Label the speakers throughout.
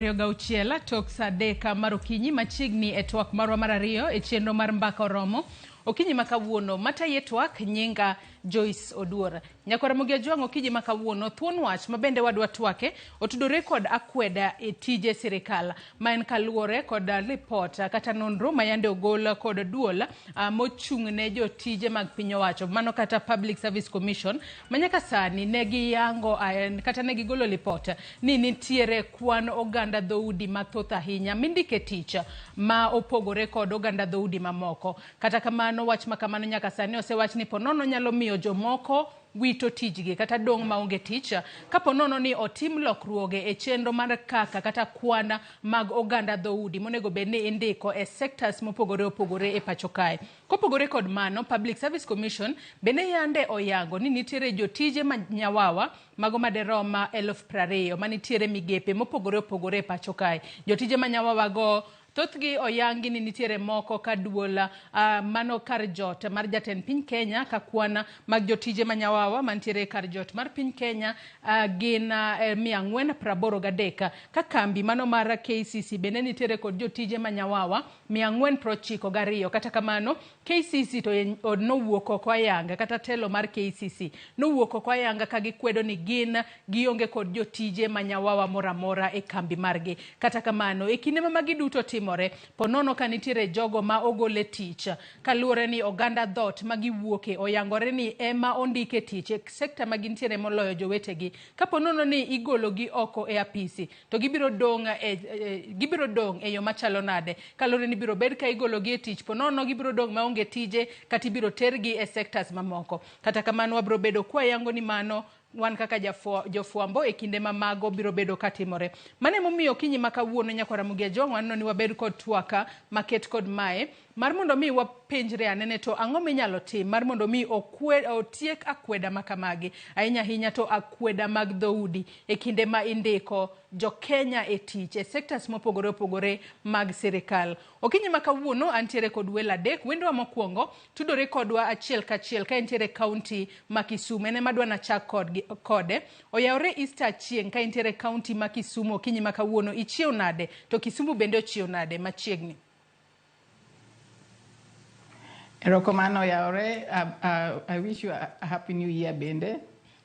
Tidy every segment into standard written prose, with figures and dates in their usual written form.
Speaker 1: Gauchiela tok sadeka marokinyi machigni e twak marwa mar ariyo e chenro mar mbaka oromo okinyi makawuono mataye twak nyinga Joyce Oduor. Nyakwara Ramogi Ajwang' okinyi makawuono thuon wach mabende wadwa twake otudore kod Akwede e tije sirkal ma en kaluore kod report kata nonro mayande ogol kod duol mochung'ne jotije mag piny owacho mano kata Public Service Commission manyaka sani negi yango kata negi golo report ni nitiere kwan oganda dhoudi mathoth ahinya mindike tich ma opogore kod oganda dhoudi mamoko. Kata kamano wach makamano nyaka sani osewach ni ponono nyalo miyo jomoko wito tijgi kata dong maonge tich kaponono ni otim lokruoge e chenro mar kata kwana mag oganda dhoudi monego bedni indiko e sectors mopogore opogore e pacho kae. Kopogore kod mano, Public Service Commission bende yande oyango ni nitiere jotije manyawawa mago maderoma 20,000 manitiere migepe mopogore opogore e pacho kae. Jotije manyawawa go thothgi oyangi ni nitiere moko ka duola mano kar jot mar jatend piny Kenya ka kwana mag jotije manyawawa mantiere kar jot mar piny Kenya gin 483 ka kambi mano mar KCC bende nitiere kod jotije manyawawa 492. Kata kamano KCC to nowuok oko ayanga kata telo mar KCC nowuok oko ayanga ka gikwedo ni gin gionge kod jotije manyawawa moramora e kambi margi. Kata kamano e kinde ma magi duto timore ponono ka nitiere jogo ma ogole tich kaluore ni oganda dhot magiwuoke oyangore ni ema ondike tich e sekta magintiere moloyo jowetegi. Kaponono ni igologi oko e apisi to gibiro dong e yo machalo nade kaluore ni biro bed ka igologi e tich ponono gibiro dong maonge tije kata ibiro tergi e sectors mamoko. Kata kamano wabiro bedo kwa yango ni mano wan kaka jofuambo e kinde mamago biro bedo katimore. Mane momiyo kinyi makawuono Nyakwara Ramogi Ajwang' wanno ni wabed kod twaka maket kod mae mar mondo mi wapenjre anene to ang'o minyalo tim mar mondo mi otiek akweda makamagi ahinya hinya to akweda mag dhoudi e kinde ma indiko jo Kenya e tich e sectors mopogore opogore mag sirkal. Okinyi makawuono antiere kod welo adek. Wendwa mokwongo tudore kodwa achiel kachiel ka entiere county ma Kisumu ene madwa na chak kode oyawre Easter chieng' ka entiere county ma Kisumu okinyi makawuono ichiew nade to Kisumu bende ochiew nade machiegni.
Speaker 2: Erokamano yaore, I wish you a happy new year bende.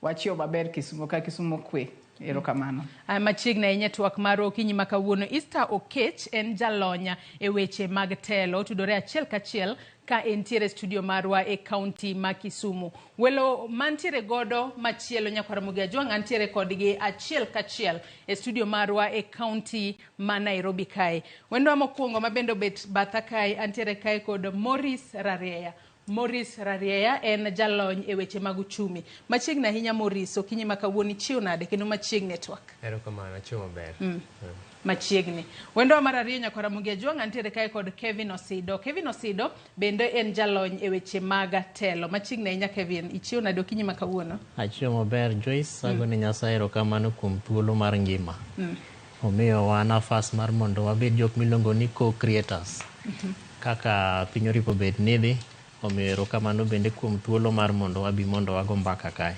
Speaker 2: Wachio maber Kisumu ka Kisumu kwe. Erokamano.
Speaker 1: Machiegni ahinya twak mar okinyi makawuono. Easter Okech en jalonya e weche mag telo tudore achiel kachiel ka entiere studio marwa e county ma Kisumu. Welo mantiere godo machielo Nyakwara Ramogi Ajwang' antiere kodgi achiel kachiel e studio marwa e county ma Nairobi kae. Wendwa mokwongo mabendo bet batha kae antiere kae kod Maurice Raryeah. Maurice Raryeah en jalony e weche mag uchumi. Machiegni ahinya Maurice okinyi makawuono ichiew nade kendo machiegni twak.
Speaker 3: Erokamano achiew maber.
Speaker 1: Machiegni. Wendo mar ariyo Nyakwara Ramogi Ajwang' antiere kae kod Kevin Osido. Kevin Osido bende en jalony e weche mag telo. Machiegni ahinya Kevin ichiew nade okinyi makawuono?
Speaker 3: Achiew maber Joyce, agone Nyasaye erokamano kuom thuolo mar ngima. Omiyo wan nafas mar mondo wabed jok miluongo ni co-creators. Kaka piny oripo bet nidhi omiyo erokamano bende kuom thuolo mar mondo wabi mondo wago mbaka kae.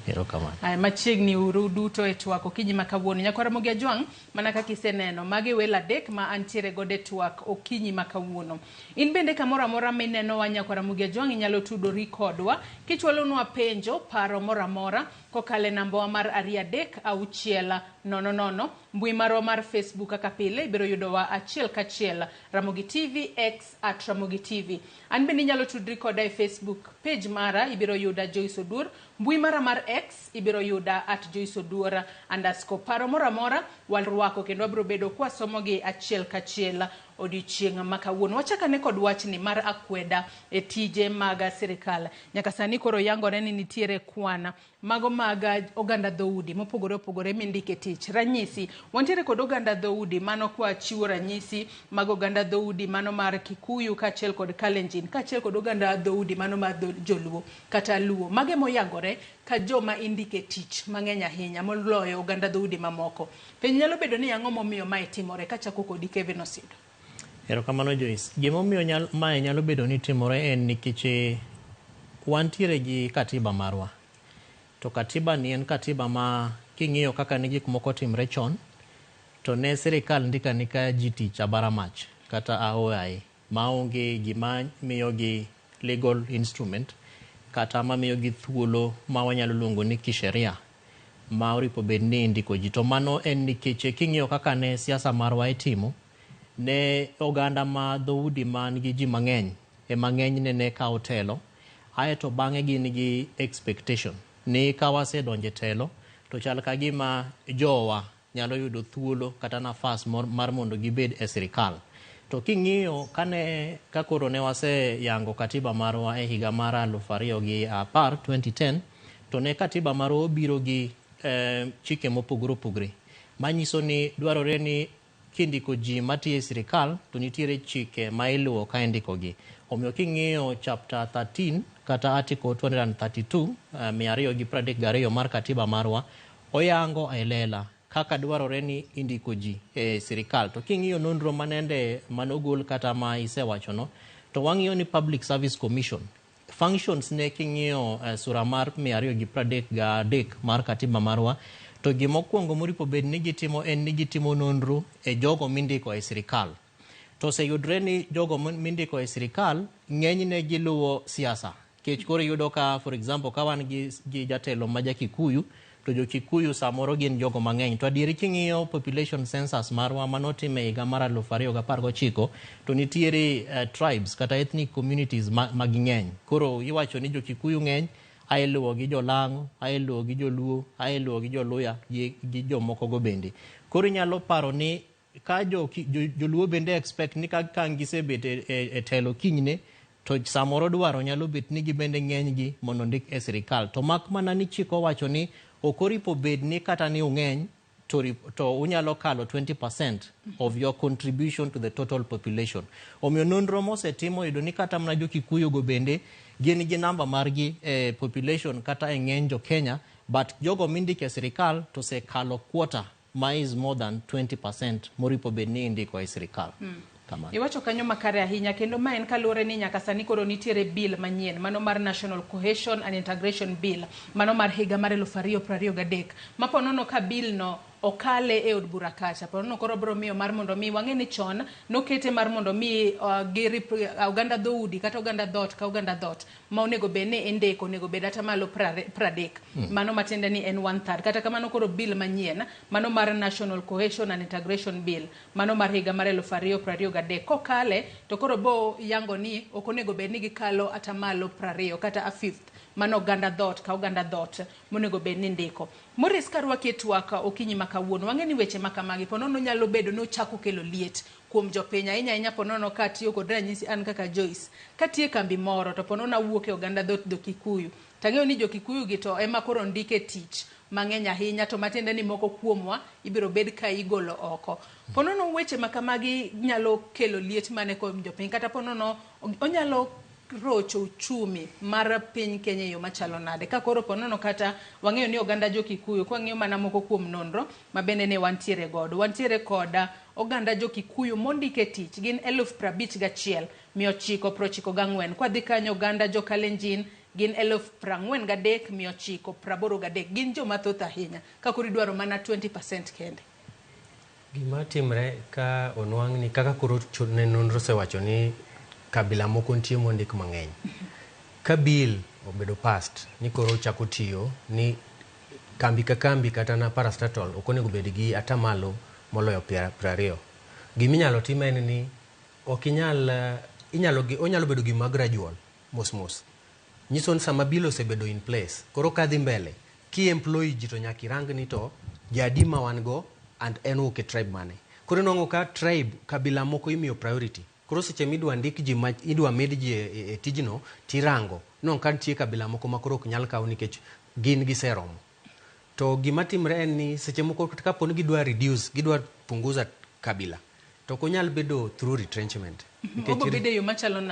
Speaker 3: Erokamano.
Speaker 1: Machiegni uru duto e twak okinyi makawuono. Nyakwara Ramogi Ajwang' mana kaka iseneno magi welo adek ma antiere gode twak okinyi makawuono. In bende kamoro amora mineno wa Nyakwara Ramogi Ajwang' inyalo tudori kodwa kichwalonwa penjo paro moro amora kokale namba mar 3600. Mbui marwa mar Facebook kaka pile ibiro yudowa achiel kachiel Ramogi TV X @Ramogi TV. An bende inyalo tudri koda e Facebook page mara ibiro yuda Joyce Oduor. Mbui mara mar X ibiro yuda @Joyce Oduor _ paro moro amora walruako kendo wabiro bedo kwa somogi achiel kachiel odiochieng' makawuono. Wachakane kod wachni mar akweda e tije mag sirkal. Nyaka sani koro yangore ni nitiere kwana mago mag oganda dhoudi mopogore opogore mindike tich. Ranyisi wantiere kod oganda dhoudi mano kwa chiwo ranyisi mag oganda dhoudi mano mar Kikuyu kaachiel kod Kalenjin kaachiel kod oganda dhoudi mano mar Joluo kata Luo. Mage moyangore ka joma indike tich mang'eny ahinya moloyo oganda dhoudi mamoko. Penj nyalo bedo ni ang'o momiyo mae timore kachako kodi Kevin Osido.
Speaker 3: Erokamano Joyce. Gimomiyo mae nyalo bedo ni timore en nikech wantiere gi katiba marwa. To katiba ni en katiba ma king'iyo kaka ne gik moko timre chon to ne sirkal ndika ni ka ji tich abaramach kata aoyaye maonge gima miyogi legal instrument kata ma miyogi thuolo ma wanyalo luongo ni kisheria ma oripo bed ni indiko ji. To mano en nikech king'iyo kaka ne siasa marwa itimo, ne oganda ma dhoudi man gi ji mang'eny mang'eny ne kawo telo, aeto bang'e gin gi expectation ni ka wasedonje telo to chal ka gima jowa nyalo yudo thuolo kata nafas mar mondo gibed e sirkal. To king'iyo ka koro ne waseyango katiba marwa e higa mar 2010 to ne katiba marwa obiro gi chike mopogore opogore manyiso ni dwarore ni kindiko ji matiyo e sirkal to nitiere chike ma iluwo ka indikogi. Omiyo king'iyo chapter 13 kata article 232 232 mar katiba marwa oyango elela kaka dwarore ni indiko ji e sirkal. To king'iyo nonro manende manogol kata ma isewachono, to wang'iyo ni Public Service Commission functions ne king'iyo sura mar 233 mar katiba marwa, to gimokwongo moripo bed ni gitimo en ni gitimo nonro e jogo mindiko e sirkal. To seyudre ni jogo mindiko e sirkal ng'enyne giluwo siasa. Kech koro yudo ka, for example, ka wan gi jatelo ma Kikuyu, to jo Kikuyu samoro gin jogo mang'eny. To adieri king'iyo population census marwa manotime higa mar 2019 to nitiere tribes kata ethnic communities maging'eny. Koro iwacho ni jo Kikuyu ng'eny, ailuwo gi jo Lang'o, ailuwo gi jo Luo, ailuwo gi jo Luya gi jomoko go bende. Koro inyalo paro ni ka jo Luo bende expect ni ka gisebet e telo kinyne to samoro dwaro nyalo bet ni gibende ng'eny gi mondo ndik e sirkal. To mak mana ni chik owacho ni okoripo bed ni kata ni ung'eny to unyalo kalo 20% of your contribution to the total population. Omiyo nonro mosetimo yudo ni kata mana jo Kikuyu go bende gin gi namba margi population kata e ng'eny jo Kenya, but jogo mindiko e sirkal to se kalo quarter ma is more than 20% moripo bed ni indiko e sirkal.
Speaker 1: Iwacho kanyo makare ahinya, kendo ma en kaluwore ni nyaka sani koro nitiere bill manyien, mano mar National Cohesion and Integration Bill, mano mar higa mar 2023, ma ponono ka bill no okale e od bura kacha. Ponono koro bro miyo mar mondo mi wang'e ni chon nokete mar mondo mi oganda dhoudi kata oganda dhot ka oganda dhot ma onego bed ni indiko onego bed ata malo 30. Mano matiende ni en 1/3. Kata kamano koro bill manyien, mano mar National Cohesion and Integration Bill, mano mar higa mar 2023 kokale to koro bo yango ni ok onego bed ni gikalo ata malo 20 kata a fifth. Mano oganda dhot ka oganda dhot monego bed ni ndiko. Maurice, karwaki e twaka okinyi makawuono, wang'e ni weche makamagi ponono nyalo bedo no chako kelo liet kuom jopiny ahinya ponono ka tiyo kod ranyisi an kaka Joyce ka tiye kambi moro to ponono awuok e oganda dhot do Kikuyu. Tang'eyo ni jo Kikuyu gi to ema koro ndike tich mang'eny ahinya, to matiende ni moko kuomwa ibiro bed ka igolo oko. Ponono weche makamagi nyalo kelo liet mane kuom jopiny kata ponono onyalo rocho uchumi mar piny Kenya yo machalo nade. Ka koro ponono kata wang'eyo ni oganda jo Kikuyu, kwa ng'eyo mana moko kuom nonro mabende ne wantiere godo. Wantiere koda oganda jo Kikuyu mondike tich gin 51,994. Kwa dhi kanyo oganda jo Kalenjin gin 43,983. Gin jo mathoth ahinya. Ka koro idwaro mana 20% kende.
Speaker 4: Gima timre ka onwang' ni kaka koro ne nonro sewacho ni kabila moko nitie mondik mang'eny. Ka bill obedo past ni koro chako tiyo ni kambi ka kambi kata na parastatal ok onego bed gi atamalo moloyo 20. Giminyalo tim en ni ok onyalo bedo gima gradual mos. Nyiso ni sama bill osebedo in place, koro kadhi mbele ki employee ji to nyaka irang ni to jadi ma wan go and en wuok e tribe mane. Koro nongo ka tribe kabila moko imiyo priority. Koro seche midwa ndik ji idwa med ji e tijno tirango non kan tie kabila moko makoro ok nyal kaw nikech gin giseromo. To gima timre en ni seche moko ka poni gidwa reduce, gidwa punguza kabila, to ok onyal bedo through retrenchment.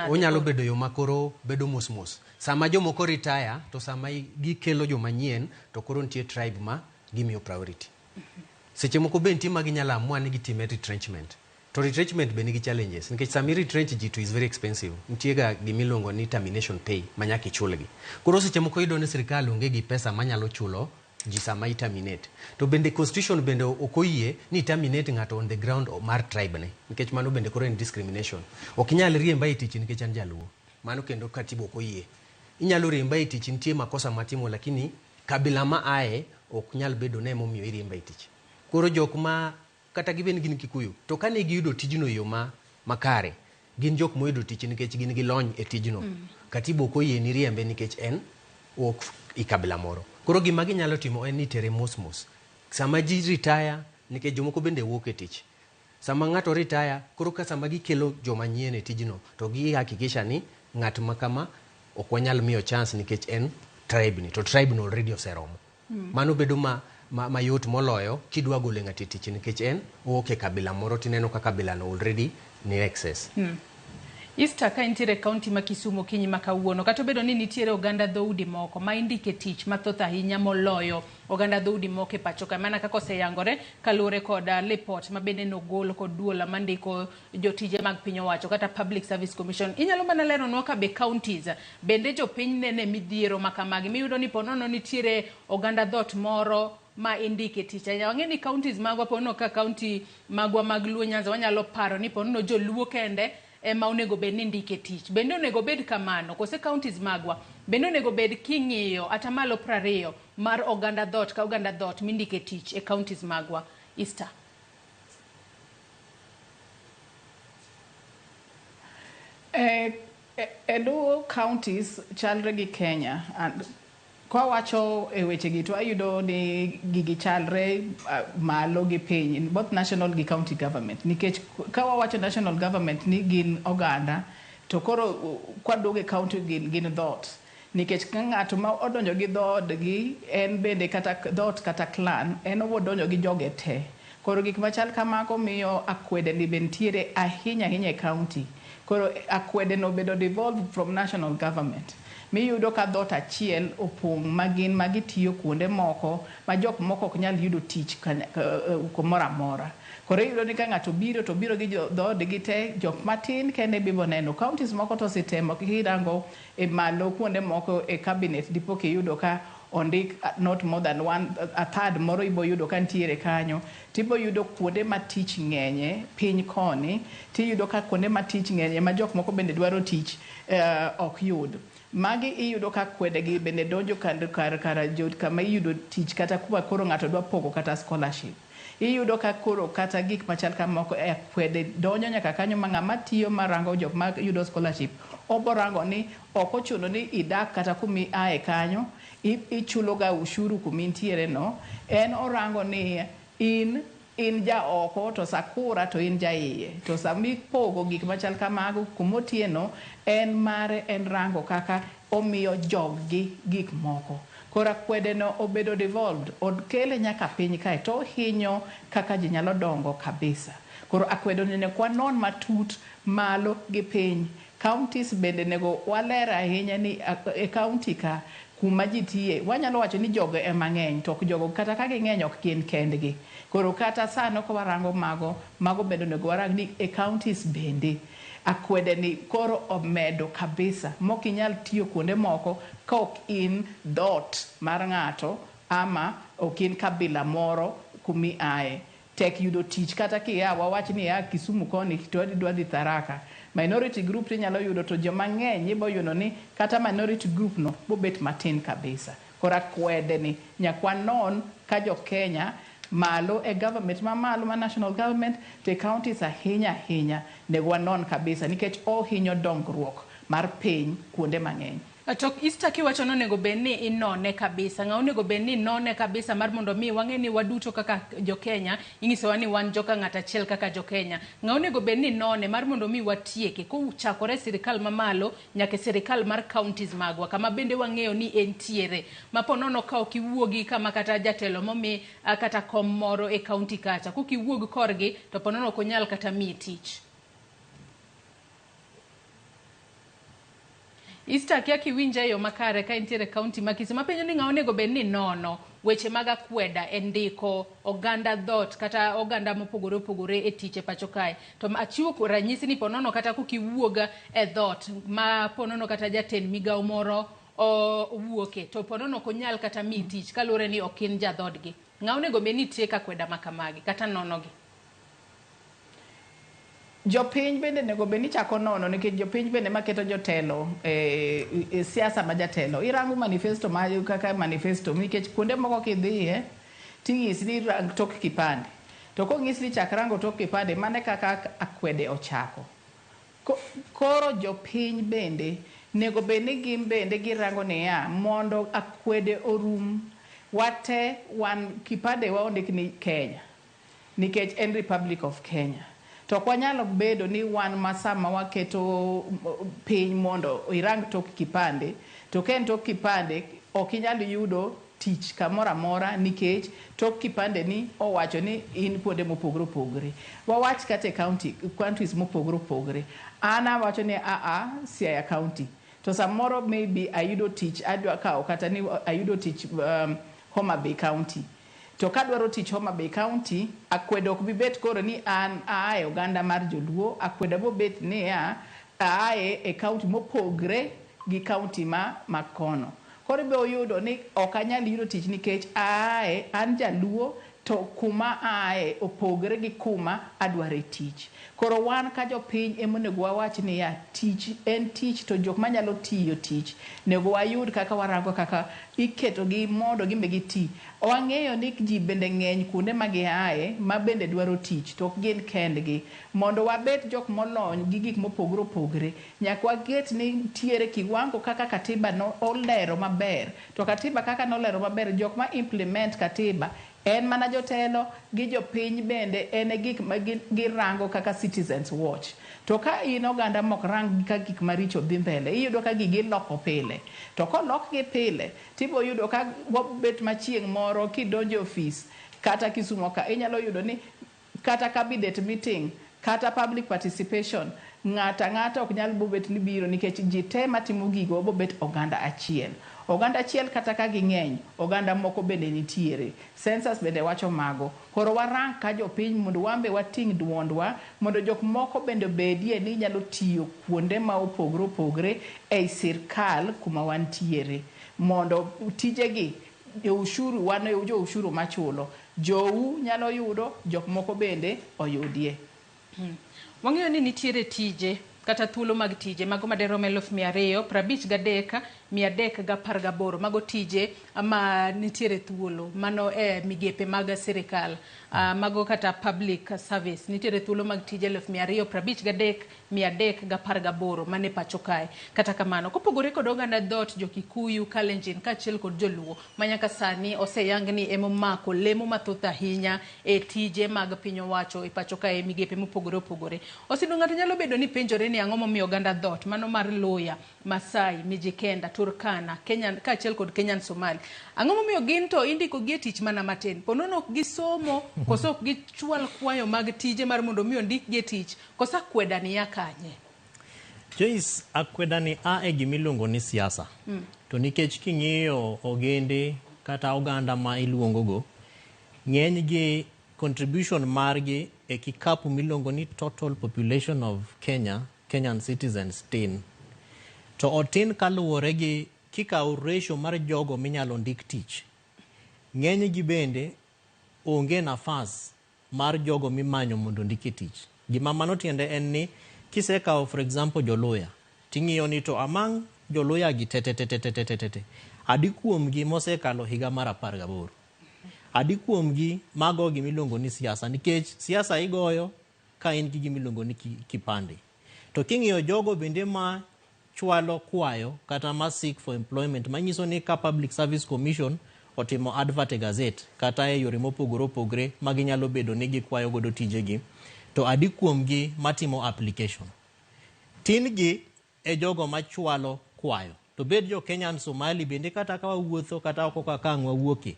Speaker 4: Onyalo bedo yo makoro bedo mos. Sama jomoko retire to sama gikelo joma nyien to koro nitie tribe ma gimiyo priority. Seche moko be nitie ma ginyalo amua ni gitime retrenchment. To retrenchment be nigi challenges nikech sami retrench ji to is very expensive. Nitie ga gimilongo ni termination pay ma nyaka ichulgi. Koro seche moko yudo ni sirkal onge gi pesa manyalo chulo ji sama i terminate. To bende constitution bende okoyie ni terminate ng'ato on the ground mar tribe ne, nikech mano bende koro en discrimination. Ok inyal riemba e tich nikech an jaluo. Mano kendo katiba okoyie. Inyalo riemba e tich nitie makosa matimo, lakini kabila ma ae ok nyal bedo ne momiyo iriemba e tich. Koro jok ma kata giben gin Kikuyu, to kane giyudo tijno yo makare, gin jok moyudo tich nikech gin gi lony e tijno. Katiba okoyie ni riembe nikech en ok i kabila moro. Koro gima ginyalo timo en ni tere mos. Sama ji retire, nikech jomoko bende wuok e tich. Sama ng'ato retire, koro ka sama gikelo joma nyien e tijno, to gihakikisha ni ng'at makama ok wanyal miyo chance nikech en tribe ni, to tribe no already oseromo. Mano bedo mayot moloyo kidwa golo ng'ato e tich nikech en wuok e kabila moro, tineno ka kabila no already ni excess.
Speaker 1: Easter ka intiere kaunti ma Kisumu kinyi ma kawuono, kata obedo ni nitiere oganda dhoudi moko ma indike tich mathoth ahinya moloyo oganda dhoudi moko e pacho ka, mana kaka oseyangore kaluwore kod report ma bende nogol kod duola mandiko jotije mag piny owacho kata Public Service Commission. Inyalo mana leronwa ka be counties bende jopiny nene midhiero makamagi miyudo ni ponono nitiere oganda dhot moro ma indike tich. Wang'e ni counties magwa ponono ka county magwa mag Luo Nyanza wanyalo paro ni ponono joluo kende ema onego bed ni ndike tich. Bende onego bed kamano, kose counties magwa bende onego bed king'iyo atamalo 20 mar oganda dhot ka oganda dhot mindike tich e counties magwa. Easter.
Speaker 2: Edo counties chalre gi Kenya, and kwa wacho e weche gi to ayudo ni gigi chalre malo gi piny in both national gi county government, nikech ka wacho national government ni gin oganda, to koro kwadoge county gin dhot, nikech ka ng'ato ma odonjo gi dhoodgi en bende kata dhot kata clan en odonjo gi joge te. Koro gik machal kamako miyo akwede ni bentiere ahinya e county. Koro akwede no bedo devolved from national government. Miyudo ka dhot achiel opong' magin magitiyo kuonde moko ma jok moko ok nyal yudo tich kumoro amora. Koro iyudo ni ka ng'ato biro to biro gi dhoodgi te, jok matin kende bibo neno. Counties moko to sitemo kirango e malo kuonde moko e cabinet dipo kiyudo ka ondik not more than a third moro ibo yudo ka ntiere kanyo. Tibo yudo kuonde ma tich ng'enye piny koni, tiyudo ka kuonde ma tich ng'enye ma jok moko bende dwaro tich ok yud. Magi iyudo ka kwede gi bende donjo kar jot kama iyudo tich kata kuma koro ng'ato dwa pogo kata scholarship. Iyudo ka koro kata gik machal kamoko kwede donjo nyaka kanyo ma ng'ama tiyo marango jok ma yudo scholarship. Oborango ni ok ochuno ni idak kata kumi ae kanyo, ichulo ga ushuru kumintiere no. En orango ni in ja oko to sakura to in ja iye. To sami pogo gik machal kamago kumotieno en mare en rango kaka omiyo joggi gik moko. Kora kwede no obedo devolved, od kele nyaka piny kae to hinyo kaka ji nyalo dongo kabisa. Koro akwedo nene kwa non matut malo gi piny. Counties bende nego walera ahinya ni e county ka kuma ji tiye, wanyalo wacho ni jogo e mang'eny, to jogo kata ka ging'eny ok gin kendgi. Koro kata sano ko warango mago bedo nego warang ni e counties bende akwede ni koro omedo kabisa. Mok inyal tiyo kuonde moko ka ok in dhot mar ng'ato ama ok in kabila moro kumi ae. Tek yudo tich kata kia wawach ni ya Kisumu koni to dwa dhi Tharaka. Minority group nyalo yudo, to joma ng'eny ibo yudo ni kata minority group no bobet matin kabisa. Kora kwede ni nyakwa non ka jo Kenya malo e government ma malo ma national government te counties ahinya nego non kabisa nikech ohinyo dongruok mar piny kuonde mang'eny.
Speaker 1: Tok Easter kiwacho no nego bedni inone kabisa. Ng'a onego bedni inone kabisa mar mondo mi wang'e ni waduto kaka jo Kenya, ing'isowa ni wan joka ng'ata achiel kaka jo Kenya. Ng'a onego bedni inone mar mondo mi watieke kochakore sirkal mamalo nyaka sirkal mar counties magwa kama bende wang'eyo ni entiere. Maponono ka ok iwuogi kama kata jatelo momi kata kom moro e county kacha. Kok iwuog korgi to ponono ok onyal kata mi tich. Easter kia kiwinja yo makare ka intiere county ma Kisumu. Mapenjo ni ng'a onego bedni nono weche mag akweda e ndiko oganda dhot kata oganda mopogore e tich e pacho kae. To achiwo ranyisi ni ponono kata kokiwuoga e dhot ma ponono kata jatend migao moro owuoke to ponono ok onyal kata mi tich kaluwore ni ok in jadhodgi. Ng'a onego bed ni tieko akweda makamagi kata nonogi?
Speaker 2: Jopiny bende nego bed ni chako nono nikech jopiny bende maketo jotelo siasa ma jatelo. Irango manifesto ma kaka manifesto nikech kuonde moko kidhiye ting'isi ni rang tok kipande. To kong'isi ni chak rango tok kipande mane kaka akwede ochako. Koro jopiny bende nego bed ni gin bende girango niya mondo akwede orum wate wan kipande wa ondik ni Kenya nikech en Republic of Kenya. To ok wanyalo bedo ni wan masama waketo piny mondo irang tok kipande to ken tok kipande ok inyal yudo tich kamoro amora nikech tok kipande ni owacho ni in kuonde mopogore opogore. Wawach kata counties mopogore opogore. Ana wacho ni Siaya County. To samoro maybe ayudo tich adwa kawo kata ni ayudo tich Homa Bay County. To kadwaro tich Homa Bay County, akwede ok bibet koro ni an aae oganda mar Joluo, akwede bo bet ni aae e county mopogre gi county ma kono. Koro be oyudo ni ok anyal yudo tich nikech aae an Jaluo to kuma aae opogre gi kuma adware tich. Koro wan ka jopiny emonego wawach ni tich en tich to jok manyalo tiyo tich nego wayud kaka warango kaka iketo gi mondo gimbe gi ti. Wang'eyo ni ji bende ng'eny kuonde ma giaye ma bende dwaro tich to ok gin kendgi. Mondo wabed jok molony gi gik mopogore opogre nyaka waket ni tiere kiwango kaka katiba no olero maber. To katiba kaka nolero maber jok ma implement katiba en mana jotelo gi jopiny bende en gik ma girango kaka Citizens Watch. To ka in oganda mok rang ka gik maricho dhi mbele, iyudo ka gigi loko pile. To kolok gi pile, tibo yudo ka wabet machieng' moro kidonjo ofis kata Kisumo ka inyalo yudo ni kata cabinet meeting kata public participation ng'ata ok nyal bobet ni biro nikech ji te matimo gigo bobet oganda achiel. Oganda achiel kata ka ging'eny, oganda moko bende nitiere. Census bende wacho mago. Koro warang ka jopiny mondo wambe wating' duondwa mondo jok moko bende bedie ni nyalo tiyo kuonde ma opogre opogre ei sirkal kuma wantiere. Mondo tijegi ushuru wan jo ushuru machulo. Jou nyalo yudo, jok moko bende oyudie.
Speaker 1: Wang'eyo ni nitiere tije kata thuolo mag tije mago maderom 253,318 mago tije ama nitiere thuolo mano migepe mag sirkal mago kata public service nitiere thuolo mag tije 253,318 mane pacho kae. Kata kamano kopogore kod oganda dhot Jo-Kikuyu, Kalenjin kaachiel kod Joluo manyaka sani oseyang ni emomako lemo mathoth ahinya e tije mag piny owacho e pacho kae migepe mopogore opogore. Osido ng'ato nyalo bedo ni penjore ni ang'o momiyo oganda dhot mano mar Luya, Masai, Mijikenda, Turkana, Kenya kaachiel kod Kenyan Somali ang'o momiyo gin to indiko gi tich mana matin ponono ok gisomo koso ok gichwal kwayo mag tije mar mondo mi ondik gi tich koso akweda ni yakanye.
Speaker 3: Joyce, akweda ni e gimiluongo ni siasa. To nikech king'iyo ogende kata oganda ma iluongo go ng'eny gi contribution margi e kikapu miluongo ni total population of Kenyan citizens tin. To otin kaluwore gi kikawo ratio mar jogo minyalo ndik tich. Ng'eny gi bende onge nafas mar jogo mimanyo mondo ndiki tich. Gima mano tiende en ni kisekawo for example Joluya, ting'iyo ni to among Joluya gi tete adi kuom gi mosekalo higa mar 18. Adi kuom gi mago gimiluongo ni siasa nikech siasa igoyo ka in gi gimiluongo ni kipande. To king'iyo jogo bende ma chwalo kwayo kata ma seek for employment manyiso ni ka Public Service Commission otimo advert e gazette kata e yore mopogore opogre maginyalo bedo ni gikwayo godo tijegi to adi kuom gi matimo application. Tin gi e jogo machwalo kwayo to bed jo Kenyan Somali bende kata ka wawuotho kata oko kaka wawuoke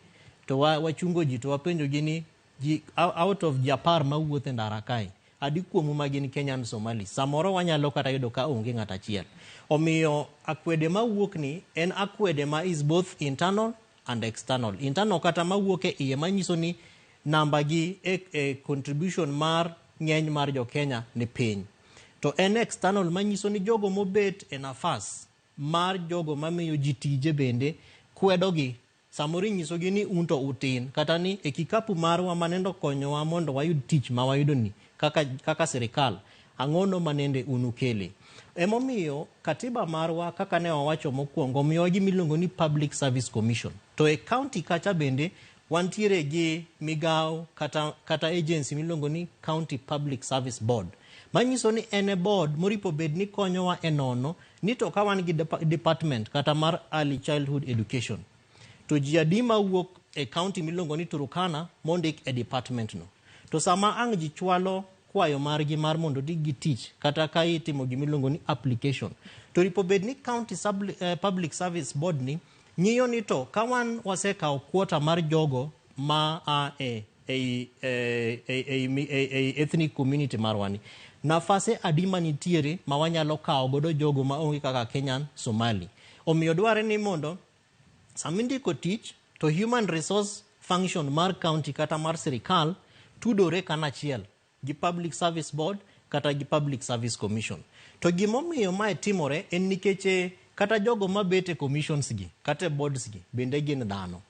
Speaker 3: to wachungo ji to wapenjo gi ni ji out of Japar ma wuothe ndara kae adi kuomu magin Kenyan Somali samoro wanyalo kata yudo ka onge ng'at achiel. Omiyo akwede ma wuok ni en akwede ma is both internal and external. Internal kata ma wuok e iye manyiso ni namba gi e contribution mar ng'eny mar jo Kenya ni piny. To en external manyiso ni jogo mobet e nafas mar jogo mamiyo ji tije bende kwedogi samoro inyisogi ni unto utin kata ni e kikapu marwa manendo konyowa mondo wayud tich ma wayudo ni kaka sirkal ang'ono manende unukele. Emomiyo katiba marwa kaka ne wawacho mokwongo miyo gimiluongo ni Public Service Commission. To e county kacha bende wantiere gi migao kata agency miluongo ni County Public Service Board. Manyiso ni ene board moripo bed ni konyowa enono ni to ka wan gi department kata mar early childhood education. To ji adima wuok e county miluongo ni Turkana mondik e department no. To sama ang' ji chwalo kwayo margi mar mondo gi tich kata ka itimo gimiluongo ni application. To ripo bed ni County Public Service Board ni ng'iyo ni to ka wan wasekawo quota mar jogo ma ethnic community marwani. Nafase adima nitiere ma wanyalo kawo godo jogo ma onge kaka Kenyan Somali. Omiyo dware ni mondo samindiko tich to human resource function mar county kata mar sirkal tudore kanachiel gi Public Service Board kata gi Public Service Commission. To gimomiyo mae timore en nikech kata jogo mabete commissions gi kata boards gi bende gin dhano.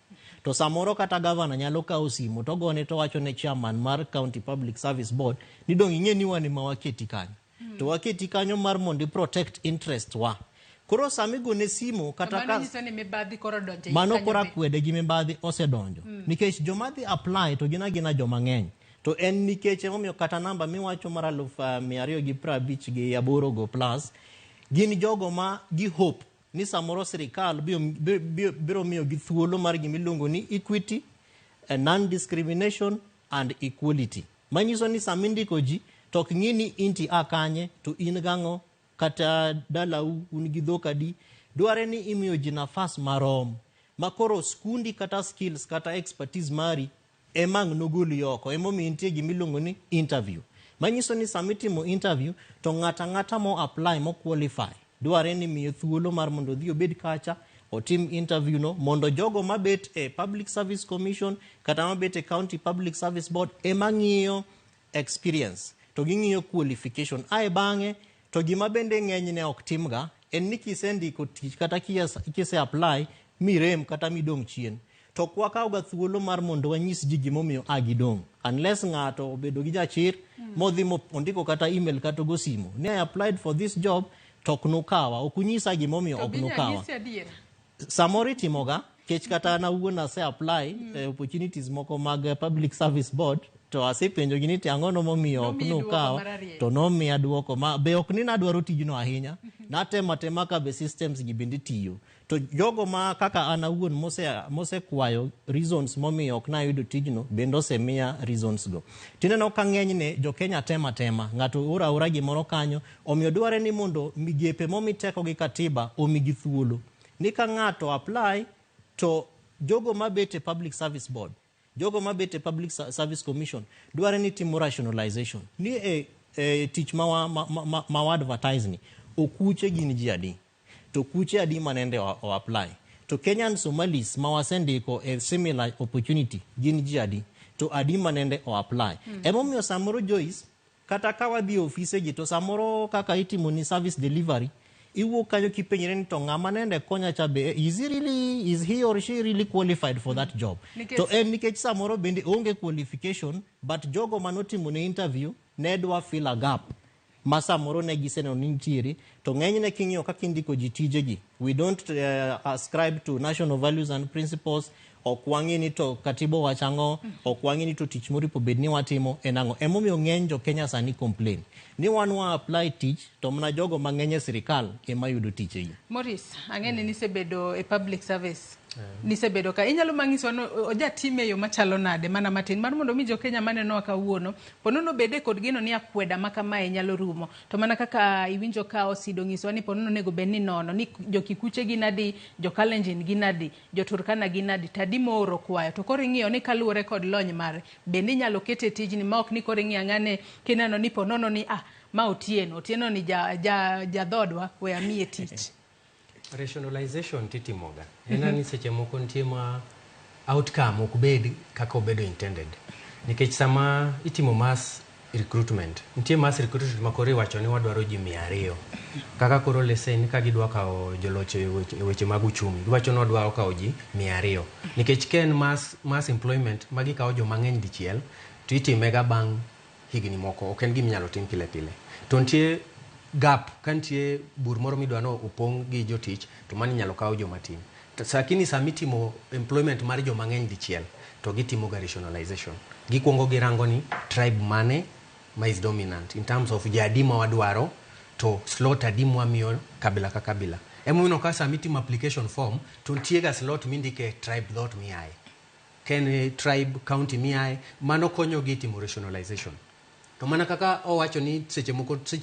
Speaker 3: To samoro kata governor nyalo kawo simu to gone to wacho ne chairman mar County Public Service Board ni dong ing'e ni wan ma waketi kanyo. To waketi kanyo mar mondo protect interest wa. Koro samigo ne simu kata ka mano kora kwede gi mibadhi osedonjo. Nikech joma dhi apply to gina joma ng'eny. To en nikech emomiyo kata namba miwacho mar 250 gi 8 go plus gin jogo ma gi hope ni samoro sirkal biro miyo gi thuolo mar gimiluongo ni equity, non-discrimination and equality. Manyiso ni samindiko ji to ng'ini inti akanye to in gang'o kata dalau un gi dhok adi dware ni imiyo ji nafas marom makoro skundi kata skills kata expertise mari emang noguli yoko emomiyo nitie gimiluongo ni interview. Manyiso ni samitimo interview to ng'ata mo apply mo qualify dware ni miyo thuolo mar mondo dhi obed kacha otim interview no mondo jogo mabet e Public Service Commission kata mabet e County Public Service Board emang'iyo experience to ging'iyo qualification ae bang'e to gima bende ng'eny ne ok timga en ni kisendiko tich kata kise apply mirem kata midong chien to kwakaw ga thuolo mar mondo wanyis ji gimomiyo agidong unless ng'ato obedo gi jachir modhi ondiko kata email kata go simo ne I applied for this job to oknukawa okunyisa gimomiyo oknukawa samori timoga kech kata na wuona se apply opportunities moko mag Public Service Board to asepenjo gini ti ang'ono momiyo oknukawa to nomiya duoko ma be ok ni nadwaro tijno ahinya natema ka be systems gi bende tiyo to jogo ma kaka ana wuon mose kwayo reasons momiyo ok nayudo tijno bende osemiya reasons go tineno ka ng'enyne jo Kenya tema ng'ato ora gimoro kanyo omiyo dware ni mondo migepe momiteko gi katiba omigi thuolo ni ka ng'ato apply to jogo mabete Public Service Board jogo mabete Public Service Commission dware ni timo rationalization ni tich ma advertise ni okuche gin ji adi to kuche adi manende o apply to Kenyan Somalis mawasendiko a similar opportunity gin ji adi to adi manende o apply emomiyo samoro Joyce kata ka wadhi ofise gi to samoro kaka itimo ni service delivery iwo kanyo kipenyere ni to ng'ama nende konya cha be is he or she really qualified for that job to en nikech samoro bende onge qualification but jogo manotimo ne interview ne dwa fill a gap masa moro ne giseno nitiere to ng'enyne king'iyo kaka indiko ji tijegi we don't ascribe to national values and principles okwangi ni to katibo wachango okwangi ni to tich moripo bedni watimo enango emomiyo ng'eny jo Kenya sani complain ni wanwa apply tich to mna jogo mang'eny sirkal ema yudo tichegi.
Speaker 1: Maurice ang'ene nisebedo e public service nisebedo ka inyalo mangiso no oja time yo machalo nade mana matin mar mondo mi jo Kenya maneno kawuono ponono bede kod gino ni akweda maka mae nyalo rumo to mana kaka iwinjo ka Osido ngiso ni ponono nego benni nono ni jo Kikuche ginadi jo Kalenjin ginadi jo Turkana ginadi tadi moro kwayo to koro ing'iyo ni kaluore kod lony mare bendi nyalo kete tijni ma ok ni koro ing'iyo ngane kineno ni ponono ni ma otieno ni ja dhodwa we amie tich.
Speaker 4: Rationalization titimoga ena ni seche moko ntima outcome ok bed kaka obedo intended nikech sama itimo mass recruitment. Nitie mass recruitment ma koro iwacho ni wadwaro ji 200. Kaka koro lesen ka gidwa kawo joloch e weche mag uchumi. Giwacho ni wadwaro kawo ji 200. Nikech ken mass employment ma gikawo joma ng'eny dichiel to itimega bang' higni moko. Ok en gima inyalo tim pile pile. To nitie gap, ka nitie bur moro midwano opong' gi jotich, to mano inyalo kawo joma tin. Lakini sami timo employment mar joma ng'eny dichiel to gitimo ga rationalization. Gikwongo girango ni tribe mane ma is dominant in terms of jadi ma wadwaro to slot adi mwamiyo kabila ka kabila. Emono ka sami timo application form to nitie ga slot mindike tribe lot miaye. Ken tribe county miaye, mano konyo gi timo rationalization. To mana kaka owacho ni seche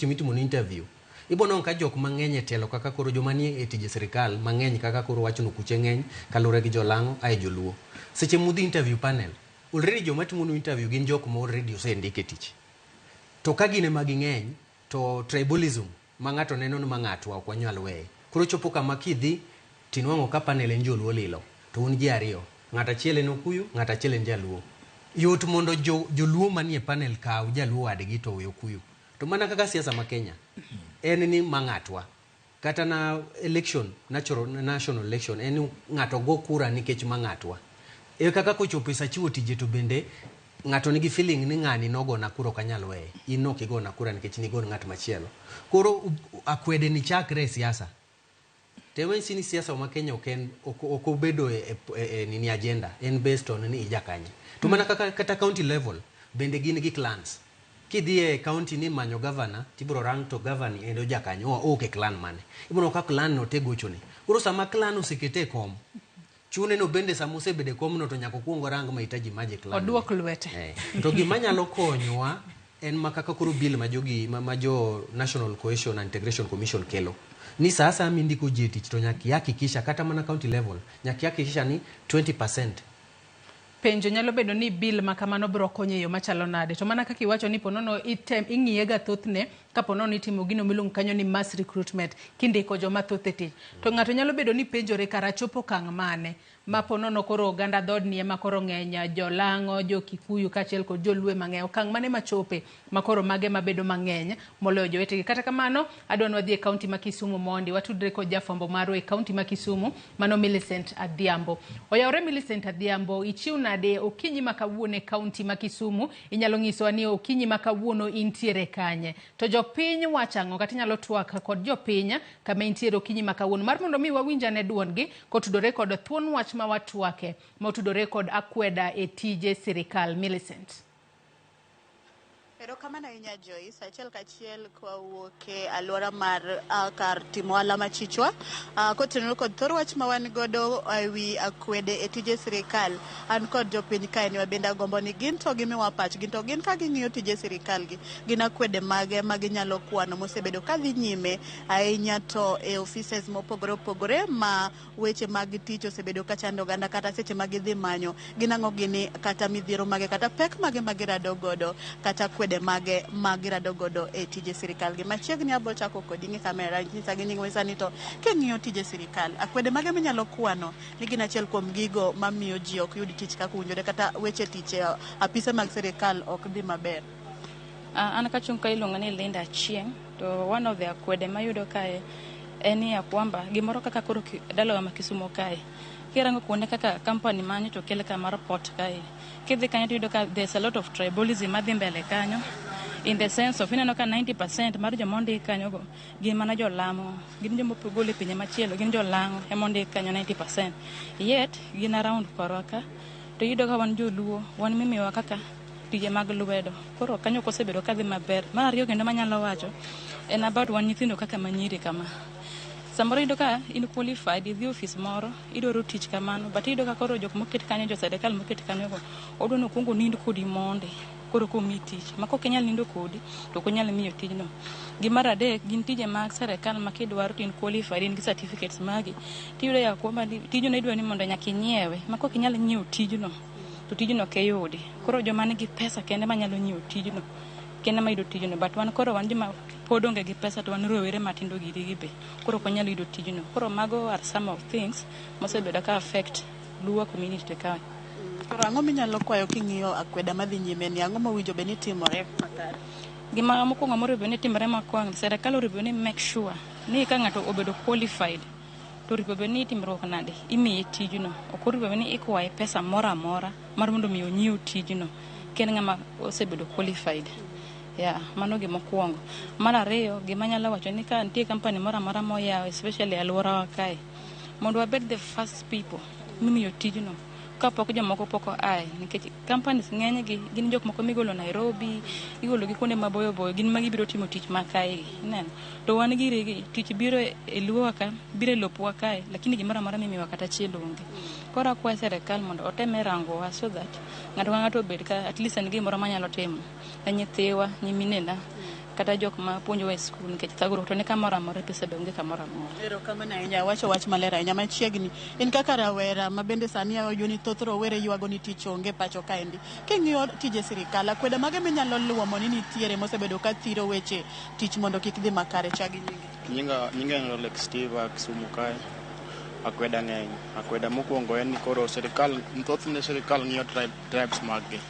Speaker 4: mitimo ni interview, ibono ka jok mang'eny e telo kaka koro joma nie e tije sirkal mang'eny kaka koro wacho no kuche ng'eny kalure gi jolango ae joluo. Seche mudhi interview panel, already joma timo no interview gin jok ma already osendike tich. To ka gine magi ng'eny to tribalism ma ng'ato neno ma ng'ato ok wanyal weye. Koro chopo kama kidhi tinwang'o ka panel en joluo lilo to un ji 2, ng'ata achiel en okuyu, ng'ata achiel en jaluo. Yot mondo joluo manie panel kaw jaluo wadgi to we okuyu. To mana kaka siasa ma Kenya en ni mang'atwa kata na election national election en ng'ato go kura nikech mang'atwa. E kaka kochopo sa chiwo tije to bende ng'ato nigi feeling ni ng'ani nogona kura kanyal weye. In ok igona kura nikech ni gon ng'at machielo. Koro akwede ni chakre e siasa. Tewen sini siasa ma Kenya ok obedo nini agenda en based on ni ijakanye. To mana kata county level bende gin gi clans. Kidhi e county ni manyo governor, tibro rang to governor endo jakanyo oke clan mane. Ibono ka clan no tegochone. Koro sama clan osekete kom, chune no bende sama osebede kom no to nyako kuongo rang mahitaji maje clan.
Speaker 1: Oduok lwete.
Speaker 4: To gima nyalo konyowa en makaka koro bill ma jo National Cohesion and Integration Commission kelo. Ni sasa mindiko ji tich to nyaki hakikisha kata mana county level, nyaki hakikisha ni 20%.
Speaker 1: Penjo nyalo bedo ni bill ma kamano bro konyo yo machalo nade. To mana kaka iwacho ni ponono ing'iyega thothne ka ponono itimo gino miluongo kanyo ni mass recruitment kindiko joma thoth e tich. To ng'ato nyalo bedo ni penjore kara chopo kang' mane ma ponono koro oganda dhod ni ema koro ng'eny, jolango, jo Kikuyu kachiel kod joluo mang'eny. Okang' mane machope makoro mage mabedo mang'eny moloyo jowetegi. Kata kamano adwa wadhi e kaunti ma Kisumu mondi watudre kod jafwambo marwa e kaunti ma Kisumu mano Millicent Adhiambo. Oyawre Millicent Adhiambo, ichiw nade okinyi ma kawuono e kaunti ma Kisumu? Inyalo nyisowa ni okinyi ma kawuono intiere kanye? To jopiny wachang'o kata inyalo twak kod jopiny kama intiere okinyi ma kawuono mar mondo mi wawinjane duondgi kotudore kod thuon wach ma watwake motudore kod akweda e tije sirkal. Millicent.
Speaker 5: Erokamano ahinya Joyce, achiel kachiel kwawuoke alwora mar kar timo ohala machichwa kotenore kod thor wach ma wan godo ewi akwede e tije sirkal. An kod jopiny kae ni wabende agombo ni gin to gimiwa pachgi to gin ka ging'iyo tije sirkal gi gin akwede mage maginyalo kwano mosebedo kadhi nyime ahinya to e offices mopogore opogore ma weche mag tich osebedo ka chando oganda kata seche magidhi manyo ginang'o gini kata midhiero mage kata pek mage magirado godo kata mage magirado godo e tije sirkal gi. Machiegni abo chako kod ing'i kamera nyisa gi nying wesa ni to king'iyo tije sirkal akwede mage minyalo kwano ni gin achiel kuom gigo mamiyo ji ok yud tich kaka owinjore kata weche tich apise mag sirkal ok dhi maber.
Speaker 6: An kachung' ka iluongo ni Linda Chieng, to one of the akwede mayudo kae en ya kwamba gimoro kaka koro dalawa ma Kisumo kae kirango kuonde kaka company manyo to kele kamar port kae kidhi kanyo to yudo ka there's a lot of tribalism madhi mbele kanyo in the sense of ineno ka 90% mar jomondi kanyo go gin mana jolamo, gin jomopogole pinye machielo, gin jolango emondi kanyo 90%, yet gin around korwaka to yudo ka wan joluo wan mimiwa kaka tije mag lwedo koro kanyo kosebedo kadhi maber. Mar ariyo kendo manyalo wacho en about wan nyithindo kaka manyiri kama samoro yudo ka in qualified idhi office moro idwaro tich kamano but yudo ka koro jok moket kanyo jo sirkal moket kanyo go odwa no kuongo nind kodi monde koro komi tich mako kenyal nindo kodi to konyal miyo tijno. Gimar adek gin tije mag sirkal ma kidwaro tin qualified in gi certificates magi tiyudo ya kuoma tijno idwa ni mondo nyaki nyiewe mako kenyal nyiew tijno to tijno ke yudi koro joma nigi pesa kende manyalo nyiew tijno kende ma yudo tijno but wan koro wan joma pod onge gi pesa to wan rowere matindo giri be koro konyalo yudo tijno. Koro mago are some of things mosebedo ka affect Luo community kae.
Speaker 5: Koro ang'o minyalo kwayo king'iyo akweda madhi nyime ni ang'o mowinjo be ni timore makare?
Speaker 6: Gima mokwongo moriwo ni timore makwang' serikal oriwo ni make sure ni ka ng'ato obedo qualified to oriwo ni timruok nade imiye tijno. Ok oriwo ni ikwaye pesa moro amora mar mondo mi onyiew tijno ken ng'ama osebedo qualified. Mano gima mokwongo. Mar ariyo gima nyalo wacho ni ka nitie company moro amora moyaw especially alworawa kae mondo wabed the first people mimiyo tijno kapok jomoko poko aye nikech companies ng'eny gi gin jok moko migolo Nairobi, igolo gi kuonde maboyo boyo, gin ma gibiro timo tich makae neno. To wan giregi tich biro e luwa ka, biro e lopwa kae, lakini gimoro amora mimiwa kata chiel onge. Koro akwayo serikal mondo oteme rangowa so that ng'ato ka ng'ato obed ka at least en gimoro manyalo timo. Nyithiwa, nyiminena kata jok ma puonjowa e skul nikech thagruok to ne kamoro amora pesa be onge kamoro amora.
Speaker 5: Erokamano ahinya, wacho wach maler ahinya machiegni. In kaka rawera ma bende sani oyudo ni thoth rowere ywago ni tich onge pacho kaendi. King'iyo tije sirikal, akweda mage minyalo luwo ni nitiere mosebedo ka thiro weche tich mondo kik dhi makare chagi nyinge?
Speaker 7: Nyinge en Rolex Steve Kisumu kae. Akweda ng'eny. Akweda mokwongo en ni koro sirikal, thothne sirikal ng'iyo tribes maggi.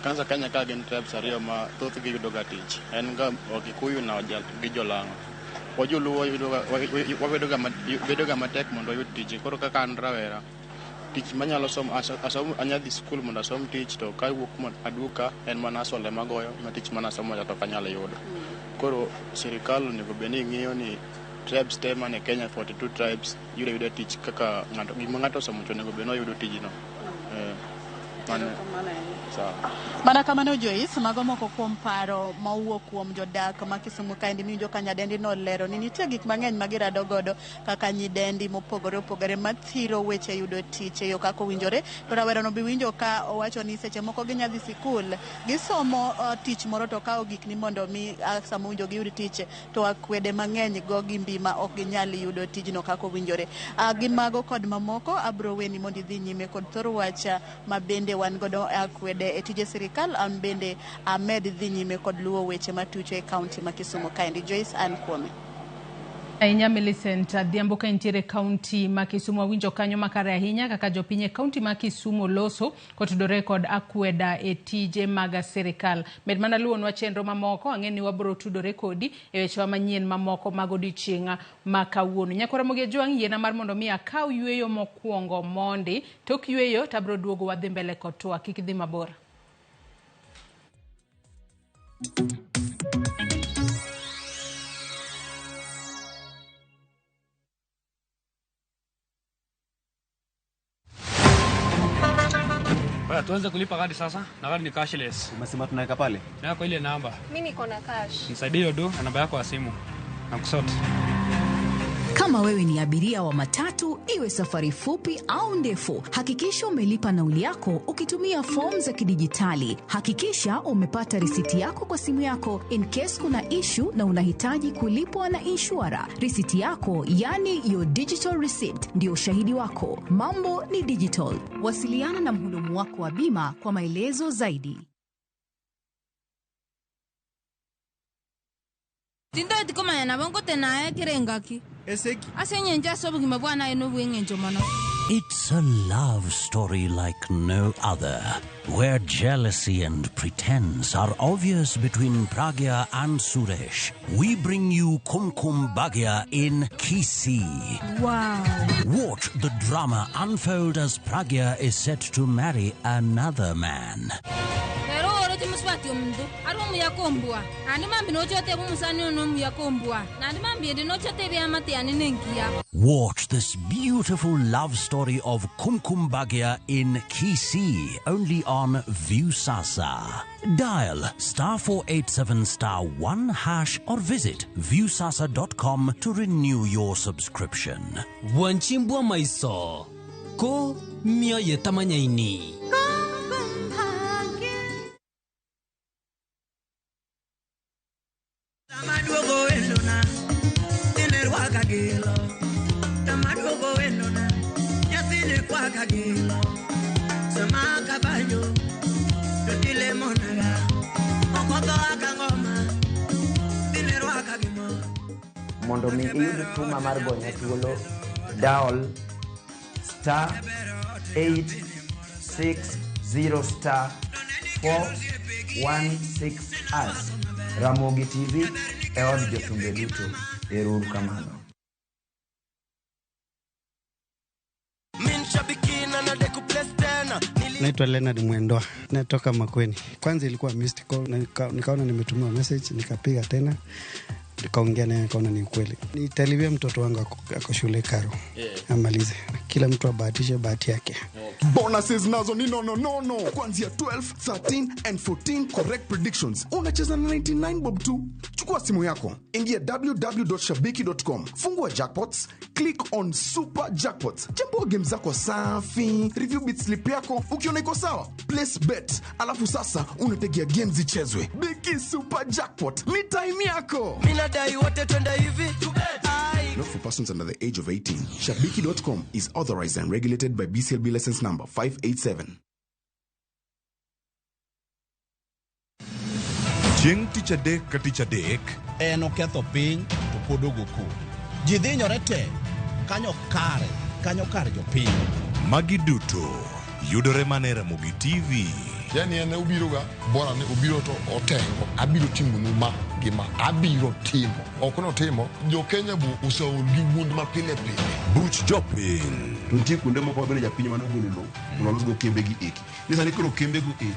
Speaker 7: Kansa Kenya ka gin tribes ariyo ma thoth gi yudo ga tich. En ga Okikuyu na gi Jolang'o. Wajoluo wabedo ga matek mondo yud tich. Koro kaka an rawera, tich manyalo anyadhi skul mondo asom tich to ka wuok aduka en mana sole magoyo ma tich mana somo to kanyalo yudo. Koro sirikal onego bed ni ng'iyo ni tribes te mane Kenya 42 tribes yudo tich kaka gima ng'ato osomo to onego bed ni oyudo tijno.
Speaker 5: Mana kamano Joyce, mago moko kuom paro mawuok kuom jodak ma Kisumu kaendi miwinjo ka nyadendi no lero ni nitie gik mang'eny ma girado godo kaka nyidendi mopogore opogore mathiro weche yudo tich e yo kaka owinjore. To rawerano be winjo ka owacho ni seche moko ginyadhi sikul gisomo tich moro to kawo gik ni mondo mi sama winjo giyud tich to akwede mang'eny go gi mbima ok ginyal yudo tijno kaka owinjore. Gi mago kod mamoko abro weni mondo idhi nyime kod thor wach ma bende wan godo akwede e tije sirikal. An bende Ahmed dhi nyime kod luwo weche matucho e kaunti ma Kisumu kaendi. Joyce an kuome.
Speaker 1: Ahinya Millicent Adhiambo ka intiere kaunti ma Kisumu awinjo kanyo makare ahinya kaka jopiny e kaunti ma Kisumu loso kotudore kod akweda e tije mag sirikal. Med mana luwonwa chenro mamoko ang'e ni wabro tudore kodi e wechewa manyien mamoko mag odiochieng' ma kawuono. Nyakore Ramogi Jwang' yiena mar mondo mi akaw yweyo mokwongo mondi, tok yweyo tabro duogo wadhi mbele kod TWAK. Kik dhi mabor.
Speaker 8: Tuanze kulipa kadi sasa, na kadi ni cashless.
Speaker 9: Umesema tunaweka pale?
Speaker 8: Na kwa ile namba.
Speaker 10: Mimi niko na cash.
Speaker 8: Nisaidie hiyo do na namba yako ya simu. Nakusote.
Speaker 11: Kama wewe ni abiria wa matatu, iwe safari fupi au ndefu, hakikisha umelipa nauli yako ukitumia fomu za kidijitali. Hakikisha umepata risiti yako kwa simu yako in case kuna issue na unahitaji kulipwa na insurer. Risiti yako, yani your digital receipt, ndio ushahidi wako. Mambo ni digital. Wasiliana na mhudumu wako wa bima kwa maelezo zaidi.
Speaker 10: Tinto itikoma na bongo tena kirengaki.
Speaker 9: Eseki.
Speaker 10: Asenye nja sobu kimabwana eno bwengenjo mono.
Speaker 12: It's a love story like no other, where jealousy and pretense are obvious between Pragya and Suresh. We bring you Kumkum Bhagya in Kisii.
Speaker 10: Wow.
Speaker 12: Watch the drama unfold as Pragya is set to marry another man.
Speaker 10: Muswati omundu arumu yakombwa andi mambi nochote bumusani onomu yakombwa nandi mambi ende nochote byamate anenengia.
Speaker 12: Watch this beautiful love story of Kumkum Bhagya in Kisii, only on Viusasa. Dial *487*1# or visit viusasa.com to renew your subscription.
Speaker 13: Wanchimbwa maiso ko mia yetamanyaini.
Speaker 14: Mondo mi iyud tuma mar gonya thuolo, dial *866# 0*416#. Ramogi TV e od jothumbe duto. Ero kamano.
Speaker 9: Naitwa Leonard Mwendoa, natoka Makueni. Kwanza ilikuwa missed call, nikaona nimetumiwa message, nikapiga tena, nikaongea naye, nikaona ni ukweli. Nitalibia mtoto wangu ako shule Karo, amalize. Kila mtu abahatishe bahati yake.
Speaker 15: Bonuses nazo ni no. Kuanzia 12, 13 and 14 correct predictions. Unacheza na 99 bob tu. Chukua simu yako, ingia www.shabiki.com, fungua jackpots, click on super jackpots. Chambua game zako safi, review bit slip yako, ukiona iko sawa, place bet. Alafu sasa unategea games zichezwe. Biki super jackpot, ni time yako.
Speaker 16: Minadai wote twenda hivi.
Speaker 15: Not for persons under the age of 18. Shabiki.com is authorized and regulated by BCLB license number 587.
Speaker 17: Chieng' tich adek ka tich adek
Speaker 18: en oketho piny to pod ogoku. Ji dhinyore te kanyo kar jopiny.
Speaker 17: Magi duto yudore mana e Ramogi TV.
Speaker 19: Yani ene ubiro ga bora ne ubiro to otengo abiro timo numa gima abiro timo okono timo jo Kenya bu usaul gi wund ma pile
Speaker 17: Buch jopiny
Speaker 19: tunti kunde moko bene japiny mano golo lo unos go kembe gi eki ni sani koro kembe go eki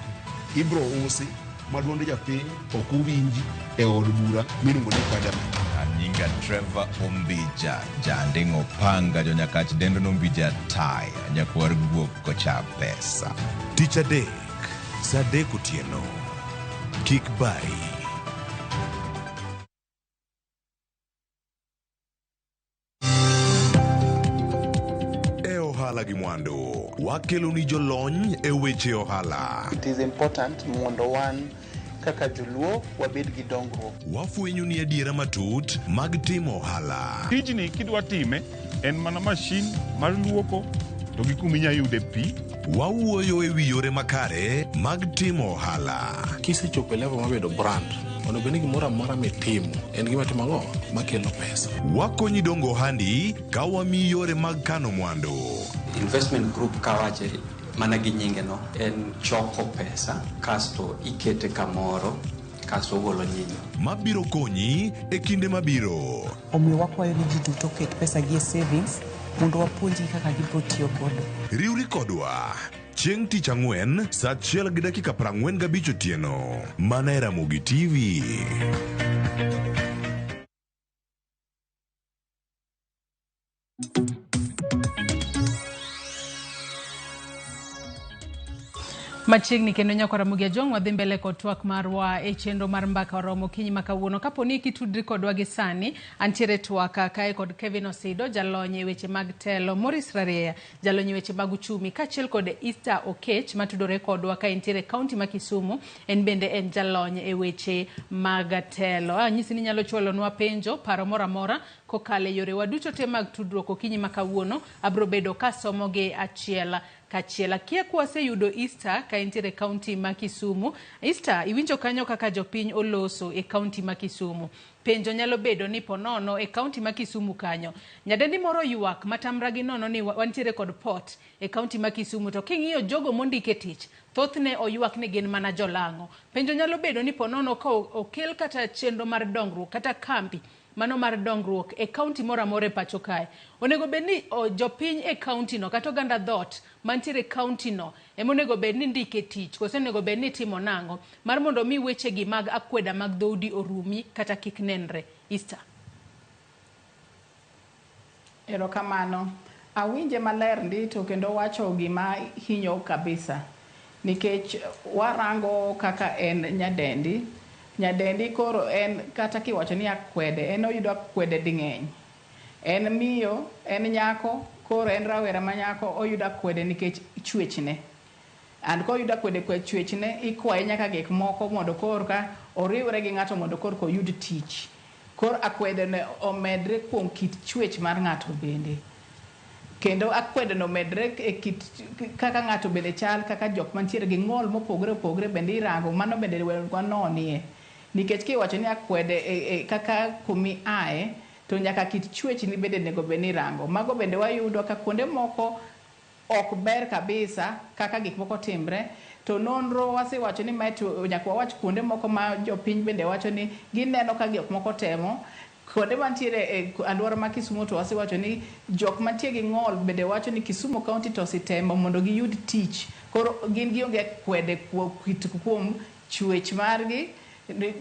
Speaker 19: ibro usi maduonde japiny okuwinji e od bura miluongo ni Parliament.
Speaker 20: Nyinga Trevor Ombija jandingo panga jo nyakach dendo nombija taya nyakwar guok kocha pesa.
Speaker 17: Tich adek saa 3 otieno. Kik bari. E ohala gi mwandu wakelo ni jolony e weche ohala.
Speaker 21: It is important mondo wan kaka joluo wabed gi dongruok.
Speaker 17: Wafwenyo ni adiera matut mag timo ohala.
Speaker 22: Tijni kidwa time en mana mashin mar luoko to gi kuminya yude pi.
Speaker 17: Wawuoyo e wi yore makare mag timo ohala.
Speaker 19: Kisechopo level mabedo brand ono beni gimoro amora mitimo en gima timo ang'o makelo pesa.
Speaker 17: Wakonyi dongo handi ka wami yore mag kano mwandu.
Speaker 23: Investment group kawache mana gi nyinge no en choko pesa kasto ikete kamoro kasto golo nyinyo
Speaker 17: mabiro konyi e kinde mabiro.
Speaker 24: Omiyo wakwayo ni ji duto ket pesa gi savings mondo wapuonji kaka gibiro tiyo godo.
Speaker 17: Riwri kodwa chieng' tich ang'wen saa 1:45 otieno mana e Ramogi TV.
Speaker 1: Machiegni kendo nyakwa Ramogi Ajong' wadhi mbele kod twak marwa e chenro mar mbaka oromo kinyi makawuono. Kaponi kitudri kodwa gi sani antiere twaka kae kod Kevin Osido jalony e weche mag telo, Maurice Raryeah jalony e weche mag uchumi, kachiel kod Easter Okech matudore kodwa ka entiere kaunti ma Kisumu, en bende en jalony e weche mag telo. Nyisi ni nyalo chwalonwa penjo paro moramora kokale yore waduto te mag tudruok okinyi makawuono abro bedo kasomo ge achiel kachiel. Kia kwase yudo Easter ka entiere kaunti ma Kisumu. Easter iwinjo kanyo kaka jopiny oloso e kaunti ma Kisumu. Penjo nyalo bedo ni ponono e kaunti ma Kisumu kanyo nyadendi moro yuak matamra gi nono ni wantiere kod port e kaunti ma Kisumu, to king'iyo jogo mondike tich thothne oyuak ni gin mana jolang'o. Penjo nyalo bedo ni ponono ka okel kata chenro mar dongruok kata kambi mano mar dongruok e kaunti mora more pacho kae. Onego bedni jopiny e kaunti no kata oganda dhot mantiere kaunti no emonego bedni ndike tich kose onego bedni timo nango mar mondo mi weche gi mag akweda mag dhoudi orumi kata kik nenre. Easter.
Speaker 2: Erokamano. Awinje maler ndito kendo wacho gima hinyo kabisa. Nikech warango kaka en nyadendi koro en kata kiwacho ni akwede, en oyudo akwede ding'eny. En miyo, en nyako, koro en rawera manyako oyudo akwede nikech chwechne. And ko oyudo akwede kwa chwechne, ikwaye nyaka gik moko mondo korka oriwre gi ng'ato mondo korka oyud tich. Koro akwede ne omedre kuom kit chwech mar ng'ato bende. Kendo akwede no medre e kit kaka ng'ato bende chal, kaka jok mantiere gi ng'ol mopogre bende irango, mano bende wewa nonie. Nikech kiwacho ni akwede kaka kumi ae, to nyaka kit chwech ni bende nego bende irango. Mago bende wayudo ka kuonde moko ok ber kabisa kaka gik moko timbre, to nonro wasewacho ni meto nyaka wach kuonde moko ma jopiny bende wacho ni gineno ka gik moko temo kuonde mantiere e alwora ma Kisumu to wasewacho ni jok mantie gi ng'ol bende wacho ni Kisumu County to ositemo mondo giyud tich koro gin gionge kwede kuom chwech margi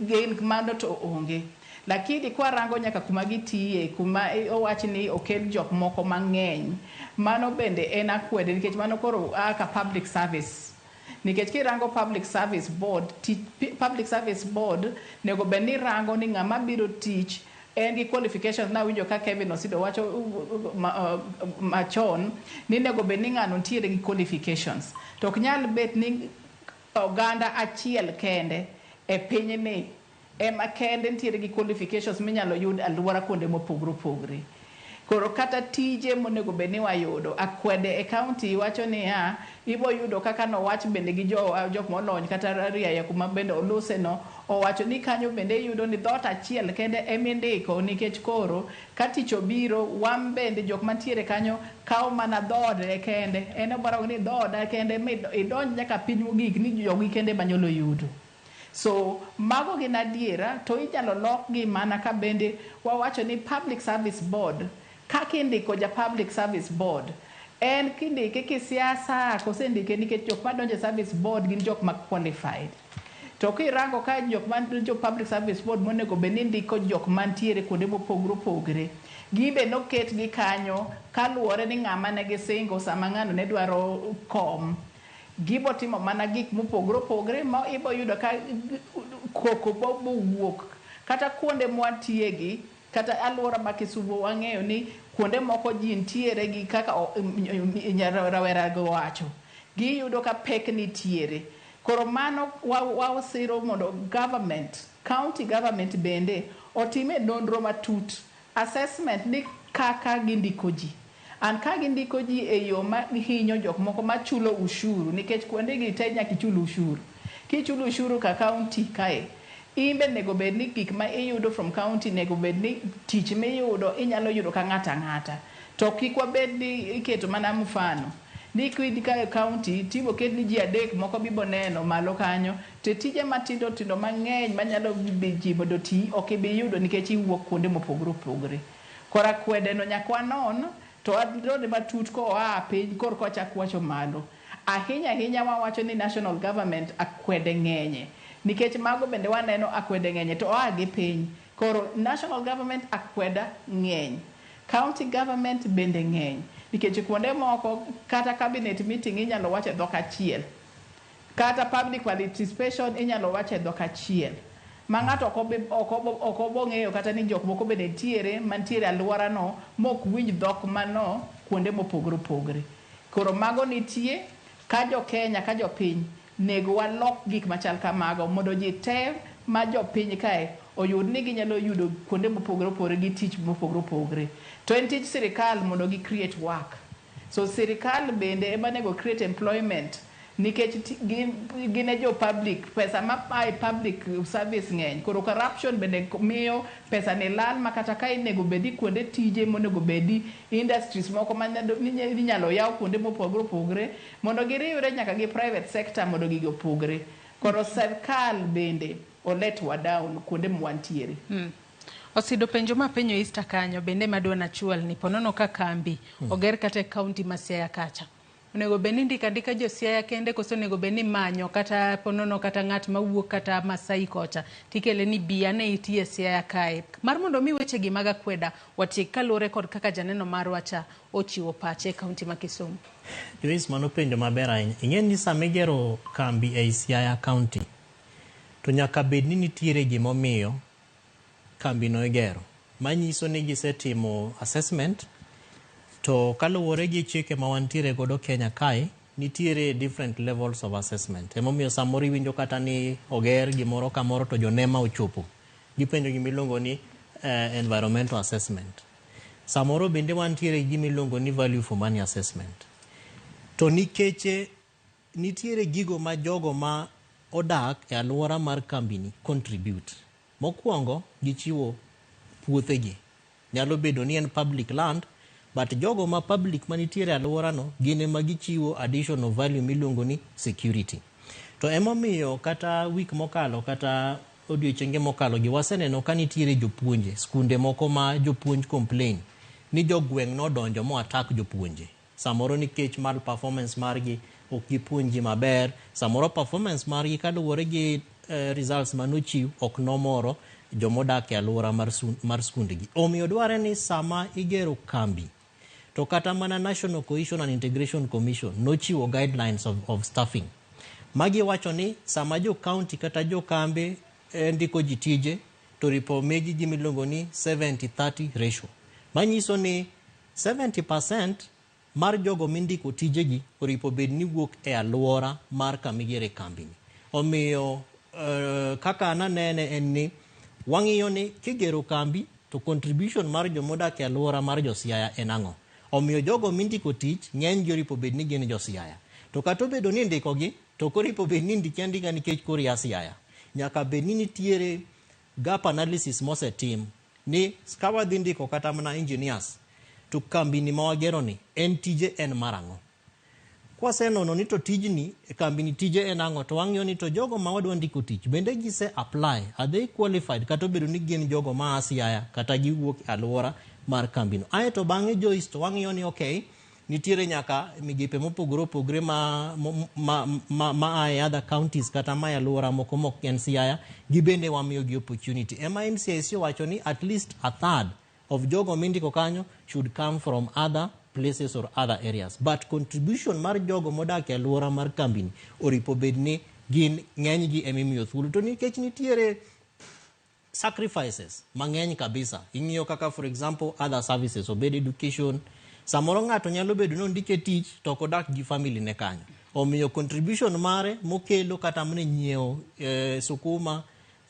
Speaker 2: gin mano to onge lakini kwa rango nyaka kuma gitiye kuma owach ni okel jok moko mang'eny mano bende en akwede nikech mano koro aka public service nikech kirango public service board nego beni rango ni ng'ama biro tich en gi qualifications na winjo ka Kevin Osido wacho machon ni nego beni ng'ano ntiere gi qualifications to ok nyal bet ni oganda achiel kende e pinyni ema kende ntiere gi qualifications minyalo yud alwora kuonde mopogre koro kata tije monego beni wayudo akwede e county wacho ni ibo yudo kaka no wach bende gi jok molony kata Raryeah kuma bende olose no owacho ni kanyo bende yudo ni dhot achiel kende emindiko nikech koro ka tich obiro wan bende jok mantiere kanyo kawo mana dhode kende en obaro ni dhoda kende idonj nyaka piny mogik ni jogi kende manyalo yudo so mago gin adiera to inyalo lokgi mana ka bende wawacho ni public service board kaka indiko ja public service board en kindike kisiasa kosendike nikech jok madonjo service board gin jok ma qualified to kirango ka jok madonjo public service board monego beni ndiko jok mantiere kuonde mopogre gibe noket gi kanyo kaluwore ni ng'ama ne gisingo sama ng'ano ne dwaro kom gibo timo mana gik mopogre ma ibo yudo ka koko bo wuok kata kuonde mwatiegi kata alwora ma Kisumu wang'eyo ni kuonde moko ji ntiere gi kaka rawera go wacho giyudo ka pek nitiere koro mano wasiro mondo county government bende otime nonro matut assessment ni kaka gindiko ji an ka gindiko ji e yo ma hinyo jok moko machulo ushuru nikech kuonde gi te nyaka ichul ushuru kichulo ushuru ka county kae imbe nego bed ni gik ma iyudo from county nego bed ni tich miyudo inyalo yudo ka ng'ata to kik wabed ni iketo mana mfano ni kwidi ka county tibo ket ni ji adek moko bibo neno malo kanyo te tije matindo mang'eny manyalo ji mondo ti ok ibi yudo nikech iwuok kuonde mopogre kora kwede no nyakwa non to adrode matut ko piny kor kochak wacho malo ahinya wawacho ni national government akwede ng'enye nikech mago bende waneno akwede ng'enye to gi piny koro national government akweda ng'eny county government bende ng'eny nikech kuonde moko kata cabinet meeting inyalo wache dhok achiel kata public participation inyalo wache dhok achiel ma ng'ato ok obong'eyo kata ni jok moko bende ntiere mantiere alwora no mok winj dhok mano kuonde mopogre koro mago nitie ka jo Kenya ka jopiny nego walok gik machal kamago mondo ji te ma jopiny kae oyud ni ginyalo yudo kuonde mopogre gi tich mopogre to en tich sirkal mondo gi create work so sirkal bende ema nego create employment nikech gine jo public pesa ma ai public service ng'eny koro corruption bende miyo pesa ne lal makata ka inego bedi kuonde tije monego bedi industries moko minyalo yaw kuonde mopogre mondo giriwre nyaka gi private sector mondo gigopogre koro sirkal bende olet wa down kuonde mwantiere
Speaker 1: Osido penjo ma penjo Easter kanyo bende madwana chual ni ponono ka kambi oger kata county ma Siaya kacha onego beni ndika jo Siaya kende koso onego beni manyo kata ponono kata ng'at mawuok kata Masai kocha tikele ni bia ne itie Siaya kae mar mondo mi weche gi maga kweda watiek kalore kod kaka janeno marwacha ochiwo pache county ma Kisumu.
Speaker 3: Jois mano penjo maber ahinya. Ing'e ni samigero kambi e Siaya county to nyaka bed ni nitiere gimomiyo kambi no igero manyiso ni gisetimo assessment to kaluwore gi chike ma wantiere godo Kenya kae nitiere different levels of assessment emomiyo samoro iwinjo kata ni oger gimoro kamoro to jonema ochopo gipenjo gimiluongo ni environmental assessment samoro bende wantiere gimiluongo ni value for money assessment to nikeche nitiere gigo ma jogo ma odak e alwora mar kambini contribute mokwongo gichiwo puothegi nyalo bedo ni en public land but jogo ma public manitiere alwora no gine ma gichiwo additional value miluongo ni security To emomiyo kata week mokalo kata odiochienge mokalo gi waseneno ka nitiere jopuonje skunde moko ma jopuonj complain ni jogweng' nodonjo mo attack jopuonje. Samoro nikech mal performance margi ok gipuonji maber, samoro performance margi kaluwore gi results manochiw ok nomoro jomodak e alwora mar skundegi. Omiyo dware ni sama igero kambi to kata mana National Cohesion and Integration Commission nochiwo guidelines of staffing. Magi wacho ni sama jo county kata jo kambe ndiko ji tije to ripo megi gimiluongo ni 70-30 ratio. Manyiso ni 70% mar jogo mindiko tijegi oripo bed ni wuok e alwora mar kamigere kambini. Omiyo kaka ananene en ni wang'iyo ni kigero kambi to contribution mar jomodak e alwora mar josiaya en ang'o. Omiyo jogo mindiko tich ng'eny gi oripo bed ni gin josiaya. To kata obedo ni ndikogi to koripo bed ni ndiki andika nikech kori asiaya. Nyaka bed ni nitiere gap analysis mosetim ni skawa dhi ndiko kata mana engineers to kambini ma wagero ni en tije en marang'o. Kwasenono ni to tijni kambini tije en ang'o to wang'iyo ni to jogo ma wadwa ndiko tich bende gise apply, are they qualified kata obedo ni gin jogo ma asiaya kata giwuok e alwora mar kambino. Aeto bang'e Joyce to wang'iyo ni okay, nitiere nyaka migepe mopogore opogore ma ae other counties kata ma alwora moko mok en siaya gibende wamiyo gi opportunity. NCIC wacho ni at least a third of jogo mindiko kanyo should come from other places or other areas, but contribution mar jogo modak e alwora mar kambini oripo bed ni gin ng'eny gi emimiyo thuolo. To nikech nitiere sacrifices mang'eny kabisa, ing'iyo kaka for example other services, obed education, samoro ng'ato nyalo bedo no ndike tich to kodak gi family ne kanyo. Omiyo contribution mare mokelo kata mne nyiewo sukuma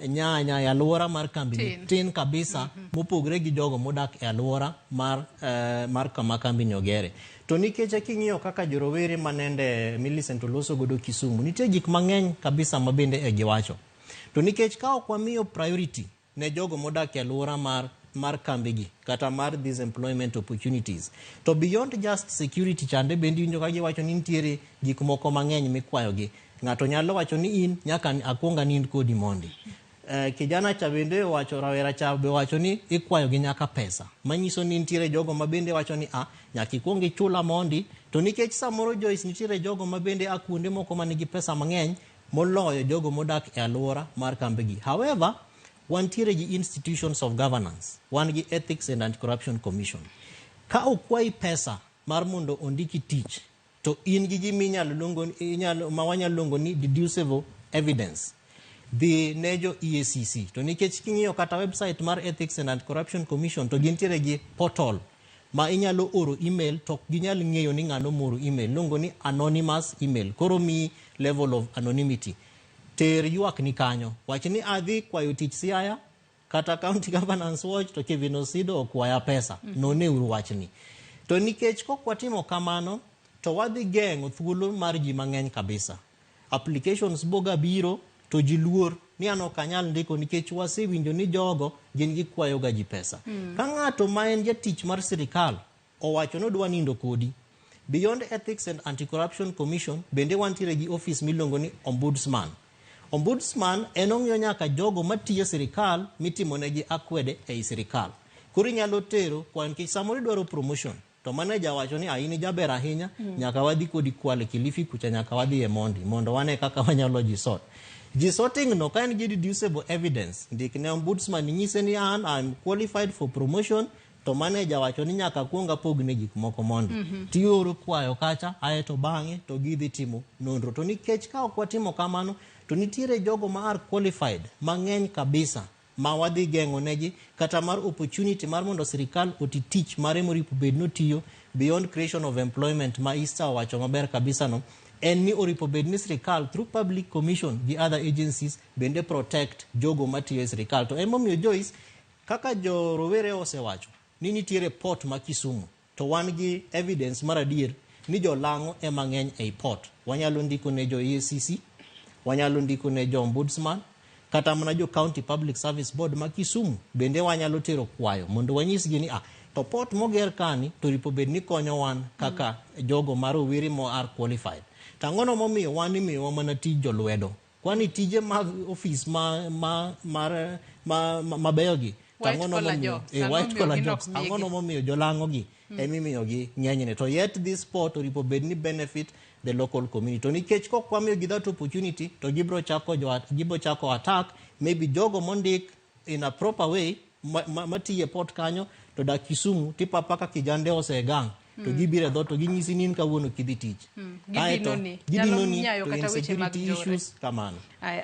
Speaker 3: nyanya e alwora mar kambini tin kabisa mopogre gi jogo modak e alwora mar kama kambini ogere. To nikech king'iyo kaka jorowere manende Millicent oloso godo Kisumu, nitie gik mang'eny kabisa mabende e giwacho. To nikech ka ok wamiyo priority ne jogo modak e alwora mar kambigi kata mar these employment opportunities, to beyond just security chande bendi winjo ka giwacho ni nitiere gik moko mang'eny mikwayogi. Ng'ato nyalo wacho ni in nyaka akwonga nind kodi mondi. Kijana cha bende wacho, rawera cha be wacho ni ikwayo gi nyaka pesa. Manyiso ni nitiere jogo mabende wacho ni nyaka ikwongi chula mondi. To nikech samoro Joyce nitiere jogo mabende akunde moko manigi pesa mang'eny moloyo jogo modak e alwora mar kambigi. However, wantiere gi institutions of governance, wan gi Ethics and Anti-Corruption Commission. Ka okwayi pesa mar mondo ondiki tich, to in gi giminyalo ma wanyalo luongo ni deducible evidence. Dhi nejo EACC. To nikech king'iyo kata website mar Ethics and Anti-Corruption Commission to gintiere gi portal ma inyalo oro email to ginyal ng'eyo ni ng'ano moro email, luongo ni anonymous email. Koro mi level of anonymity. Ter yuak ni kanyo. Wachi ni adhi kwayo tich Siaya kata County Governance Watch to Kevin Osido okwaya pesa. None uru wachni. To nikech kokwatimo kamano to wadhi geng'o thuolo mar ji mang'eny kabisa. Applications boga biro to ji luor ni an ok anyal ndiko nikech wasewinjo ni jogo gin gikwayo ga ji pesa. Ka ng'ato ma en jatich mar sirkal owacho no dwa nindo kodi, beyond Ethics and Anti-Corruption Commission bende wantiere gi office miluongo ni Ombudsman. Ombudsman en ong'iyo nyaka jogo matiyo sirkal mitimonegi akwede ei sirkal. Koro inyalo tero kwan kich samoro idwaro promotion to manager wacho ni aini jaber ahinya nyaka wadhi kodi Kwale Kilifi kucha nyaka wadhi e Mondi mondo wane kaka wanyalo jisot. Jisoting no ka en gi deducible evidence ndik ne Ombudsman nyise ni I'm qualified for promotion, to manager wacho ni nyaka kuonga pogne gik moko mondo tioro kwayo kacha aeto bang'e to gidhi timo nonro. To nikech ka ok watimo kamano to nitiere jogo ma are qualified mang'eny kabisa ma wadhi geng'o negi kata mar opportunity mar mondo sirkal oti tich mare moripo bed notiyo beyond creation of employment ma Easter wacho maber kabisa no en ni oripo bed ni sirkal through public commission gi other agencies bende protect jogo matiyo e sirkal. To emomiyo Joyce kaka jorowere osewacho ni nitiere port ma Kisumu to wan gi evidence mar adier ni jolang'o e mang'eny ei port. Wanyalo ndiko ne jo EACC, wanyalo ndiko ne jo Ombudsman, kata mana jo County Public Service Board ma Kisumu bende wanyalo tero kwayo mondo wanyisgi ni to port moger kani to ripo bed ni konyo wan kaka jogo marowere mo are qualified. Tangono momiyo wan imiyo mana tij jolwedo. Kwani tije mag ofis mabeyogi.
Speaker 1: White
Speaker 3: collar jobs. Tangono momiyo jolangogi. Emimiyogi ng'enyne. To yet this sport oripo bedni benefit the local community. To nikech kok kwamiyo gi that opportunity, to gibro chako attack, maybe jogo mondik in a proper way, matiye port kanyo, to da Kisumu, tipa paka kijande osegang. To gibire dho to ginyisi nin kawuono kidhi tich.
Speaker 1: Gidinoni
Speaker 3: to insecurity issues kamano.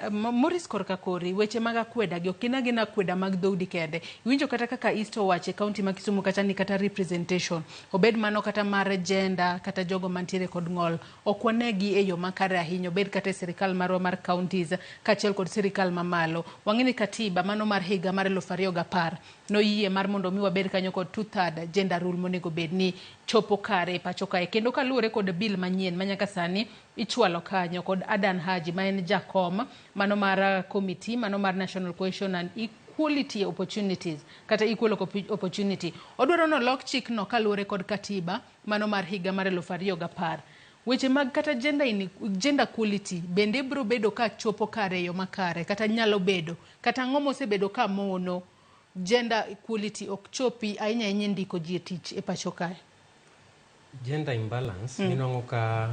Speaker 1: Maurice korka kori weche mag akweda gi okina gina akweda mag dhoudi kende. Iwinjo kata kaka East owache county ma Kisumu kata ni kata representation obed mano kata mar gender kata jogo mantiere kod ng'ol okwanegi e yo makare ahinya obed kata sirkal marwa mar counties kachiel kod sirkal mamalo. Wang'eni katiba mano mar higa mar 2010 no yie mar mondo mi wabed kanyo kod 2/3 gender rule monego bedni chopo kare pacho kae kendo kaluwore kod bill manyien manyaka sani ichwalo kanyo kod Adan Haji ma en jakom mano mar committee mano mar National Cohesion and Equality Opportunities kata Equal Opportunity odwaro no lok chik no kaluwore kod katiba mano mar higa mar 2010 weche mag kata gender equality bende bro bedo ka chopo kare yo makare kata nyalo bedo kata ngomo se bedo ka mono gender equality ok chopi ahinya ndiko ji tich e pacho kae.
Speaker 4: Gender imbalance inongo ka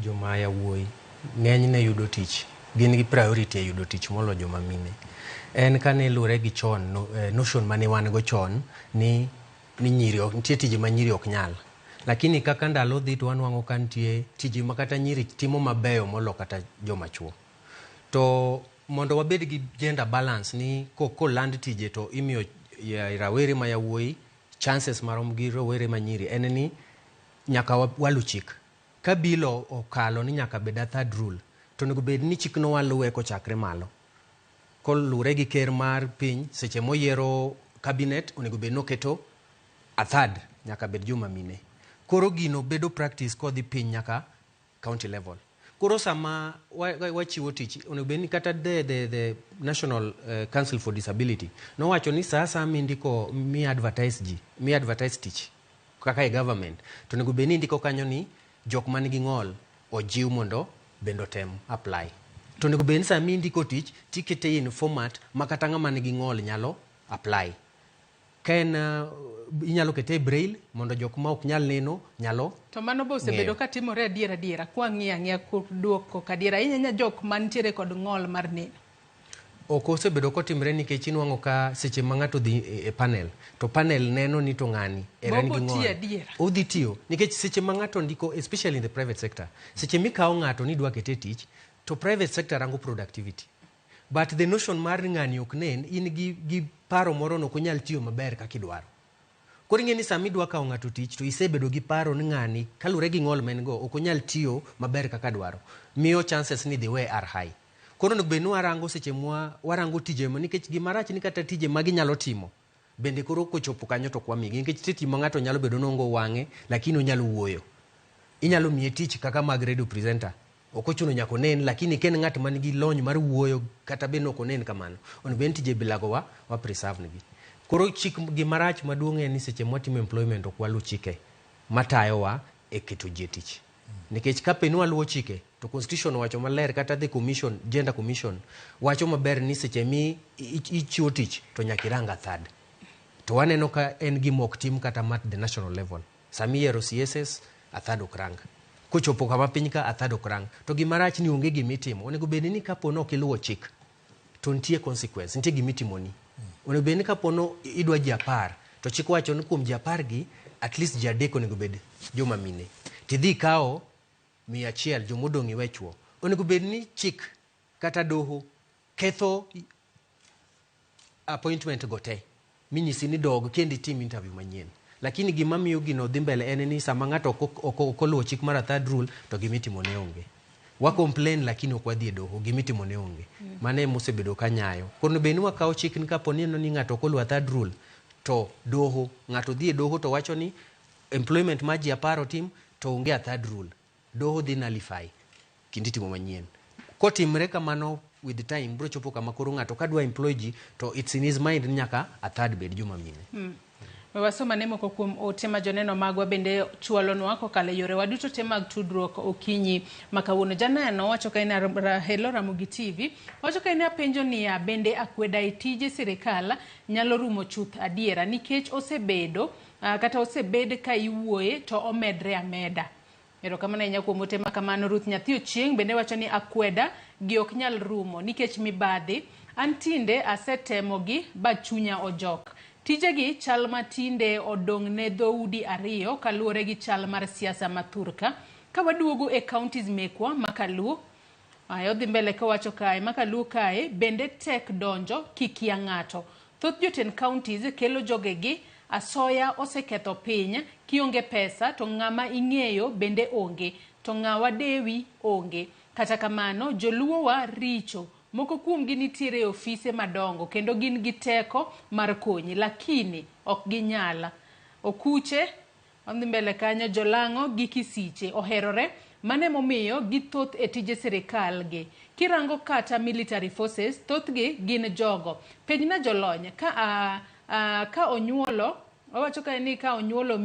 Speaker 4: joma yawuoyi ng'enyne yudo tich gin gi priority e yudo tich molo joma mine. En kane lure gi chon notion mane wan go chon ni nyiri nitie tije ma nyiri ok nyal. Lakini kaka ndalo dhi to wanwango ka nitie tije ma kata nyiri timo mabeyo molo kata joma chuo. To mondo wabed gi gender balance ni ko land tije to imiyo rawere ma yawuoyi chances marom gi rawere ma nyiri en ni nyaka walu chik. Ka bilo okalo ni nyaka beda third rule to nego bed ni chik no waluwe ko chakre malo. Kol lure gi ker mar piny seche moyiero cabinet onego bed no keto a third nyaka bed joma mine. Koro gino bedo practice kodhi piny nyaka county level. Koro sama wachiwo tich onego bed ni kata the National Council for Disability no wacho ni sasa mindiko mi advertise tich kaka e government to nego bed ni ndiko kanyo ni jok man gi ng'ol ojiw mondo bendo tem apply. To nego bed ni sama indiko tich tikete in format makata ng'ama nigi ng'ol nyalo apply. Ken inyalo kete braille mondo jok ma ok nyal neno nyalo.
Speaker 1: To mano bo osebedo ka timore adiera kwa ng'iya duoko kadiera inyanya jok mantiere kod ng'ol mar neno.
Speaker 4: Ok osebedo kotimre nikech inwang'o ka seche ma ng'ato dhi e panel to panel neno ni to ng'ani eren gi ng'ol. Odhi tiyo nikech seche ma ng'ato ndiko especially in the private sector seche mikawo ng'ato ni dwa kete tich to private sector rango productivity. But the notion mar ng'ani ok nen in gi paro moro no kunyal tiyo maber kaka idwaro. Koro ing'e ni sami dwa kawo ng'ato tich to isebedo gi paro ni ng'ani kalure gi ng'ol men go ok onyal tiyo maber kaka dwaro. Miyo chances ni the way are high. Koro nego bed ni warango seche warango tije mo nikech gimarach ni kata tije ma ginyalo timo bende koro kochopo kanyo to kwamigi nikech timo ng'ato nyalo bedo nongo wang'e lakini onyalo wuoyo. Inyalo miye tich kaka mag radio presenter. Ok ochuno nyako nen lakini ken ng'at man gi lony mar wuoyo kata be ok onen kamano. Onego bed tije bilago wa preserve negi. Koro chik gimarach maduong' en ni seche mwatimo employment ok walu chike matayowa e keto ji tich. Nikech ka peni waluwo chike to constitution wacho maler kata the commission gender commission wacho maber ni seche mi ichiwo tich to nyaka iranga third. To waneno ka en gima ok tim kata mat the national level. Sami yiero CSS a third ok kochopo kama piny ka a third ok rang. To gimarach ni onge gimitimo. Onego bed ni kapono ok iluwo chik to nitie consequence nitie gimitimoni. Onego bed ni kapono idwa ji 10 to chik wacho ni kuom ji 10 gi at least ji 3 onego bed joma mine. Tidhi kawo 100 jomodong' iwe chuo. Onego bed ni chik kata doho ketho appointment go te minyisi ni dog kendi tim interview manyien. Lakini gima miyo gino dhi mbele en ni sama ng'ato ok oluwo chik mar third rule to gimitimo ne onge. Wa complain lakini ok wadhi e doho gimitimo ne onge. Mane mosebedo ka nyayo. Koro bed ni wakawo chik ni kapo ni ng'ato ok oluwo third rule to doho ng'ato dhi e doho to wacho ni employment ma ji 10 tim to onge a third rule. Doho dhi nullify kindi timo manyien. Kotimre kamano with the time bro chopo kama koro ng'ato kadwa employ ji to it's in his mind nyaka a third bed joma mine.
Speaker 1: Wasoma nemo kuom ote ma joneno magwa bende chwalonwa kokale yore waduto te mag tudruok okinyi makawuono. Janeno wacho ka ina Hello Ramogi TV wacho ka ina penjo niya bende Akwede tije sirkal nyalo rumo chuth adiera nikech osebedo kata osebed ka iwuoye to omedre ameda. Erokamano ahinya kuom ote makamano. Ruth Nyathi Ochieng bende wacho ni Akwede gi ok nyal rumo nikech mibadhi. Antinde asetemogi ba chunya ojok. Tijegi chal matinde odong' ne dhoudi ariyo kaluwore gi chal mar siasa mathurka. Ka waduogo e counties mekwa makaluo, odhi mbele kawacho kae makaluo kae bende tek donjo kikia ng'ato. Thoth jotend counties kelo jogegi asoya oseketho piny kionge pesa to ng'ama ing'eyo bende onge to ng'awa dewi onge. Kata kamano joluo wa richo. Moko kuom gi nitiere e ofise madongo kendo gin gi teko mar konyi lakini ok ginyala. Okuche odhi mbele kanyo jolango gi kisiche oherore mane momiyo githoth e tije sirkal gi. Kirango kata military forces thoth gi gin jogo. Penjna jolony ka onyuolo owacho ka ni ka onyuolo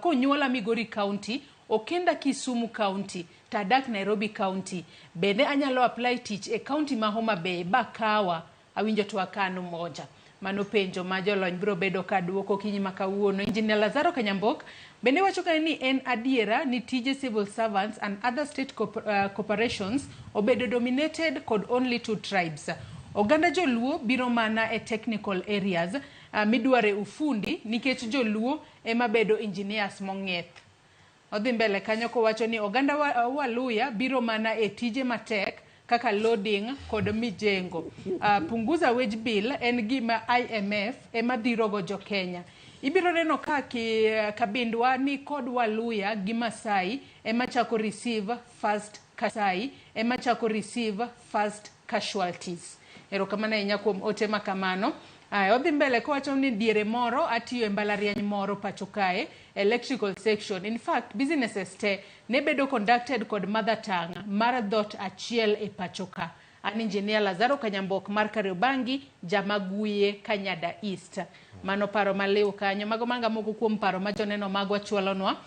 Speaker 1: konyuola Migori County okenda Kisumu County tadak Nairobi County bende anyalo apply tich e county ma Homa Bay bakawa awinjo twakano moja. Mano penjo ma jolony biro bedo ka duoko kinyi makawuono. Engineer Lazaro Kanyambok bende wacho ka ni en adiera ni tije civil servants and other state corporations obedo dominated kod only 2 tribes. Oganda joluo biro mana e technical areas midware ufundi nikech joluo ema bedo engineers mong'eth. Odhi mbele kanyo kowacho ni oganda Waluya biro mana e tije matek kaka loading kod mijengo. Punguza wage bill en gima IMF ema dhirogo jo Kenya. Ibiro neno ka kabindwa ni kod Waluya gi Masai ema chako receive first casualties. Erokamano ahinya kuom ote makamano. Odhi mbele kowacho ni diere moro atiyo e mbalariany moro pacho kae electrical section. In fact businesses te ne bedo conducted kod mother tongue mar dhot achiel e pacho ka. An engineer Lazaro Kanyambok mar Kariobangi Jamaguye Kanyada East. Mano paro maliw kanyo mago manga moko kuom paro ma joneno magwa chwalonwa.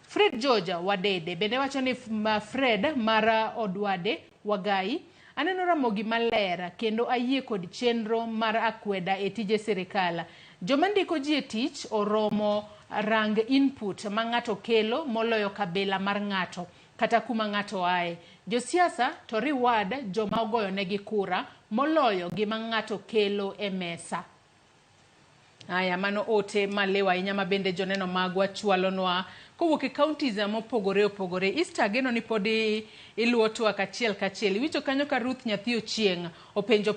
Speaker 1: Fred Georgia Wadede bende wacho ni Fred mar Odwade Wagai aneno Ramogi malera kendo ayie kod chenro mar Akwede e tije sirkal. Joma ndiko ji e tich oromo rang input ma ng'ato kelo moloyo kabila mar ng'ato kata kuma ng'ato ae. Josiasa to reward joma ogoyo negi kura moloyo gima ng'ato kelo e mesa. Mano ote malewa inyama bende joneno magwa chwalonwa kowuok e counties mopogore opogore. Easter geno ni podi iluwo twak achiel kachiel. Wicho kanyo ka Ruth Nyathi Ochieng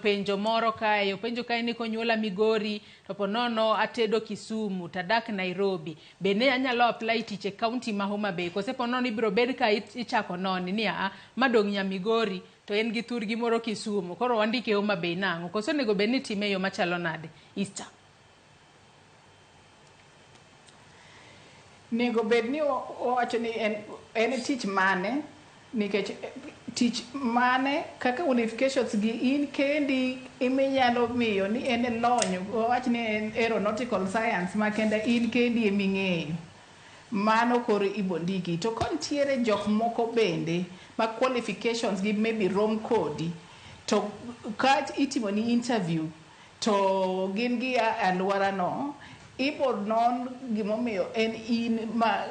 Speaker 1: penjo moro kae openjo kae ni konyuola Migori to ponono atedo Kisumu tadak Nairobi bende anyalo apply tich e county ma Homa Bay kose ponono ibiro bed ka ichako noni ni madong nya Migori to en gi thurgi moro Kisumu koro wandike Homa Bay nango kose nego bed ni time yo machalo nade Easter.
Speaker 2: Nego bed ni owacho ni en tich mane nikech tich mane kaka unifications gi in kendi iminyalo miyo ni en lony owacho ni en aeronautical science ma kenda in kendi eming'eyo mano koro ibondiki to kontiere jok moko bende ma qualifications gi maybe rom kodi to ka itimo ni interview to gin gi alwara no ibo non gimomiyo en in ma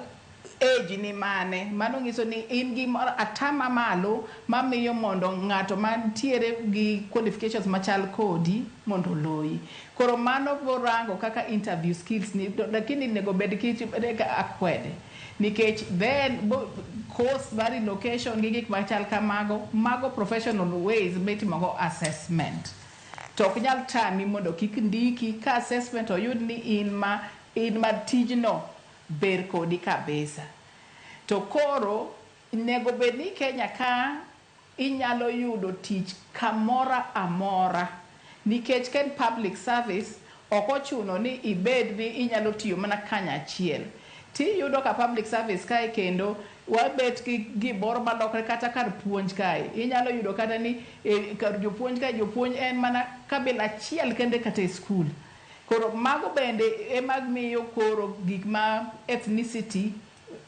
Speaker 2: age ni mane mano ngiso ni in gi atama malo mamiyo mondo ng'ato mantiere gi qualifications machal kodi mondo loyi koro mano borango kaka interview skills ni lakini nego bed kiti ka Akwede nikech then course vari location gi gik machal kamago mago professional ways mitimogo assessment to ok nyal tami mondo kik ndiki ka assessment oyud ni in ma tijno ber kodi kabisa to koro nego bed ni Kenya ka inyalo yudo tich kamora amora nikech ken public service ok ochuno ni ibed ni inyalo tiyo mana kanya achiel ti yudo ka public service kae kendo wabet ki gimoro malokre kata kar puonj kae inyalo yudo kata ni kar jopuonj kae jopuonj en mana kabila achiel kende kata e skul Koro mago bende mag miyo koro gik ma ethnicity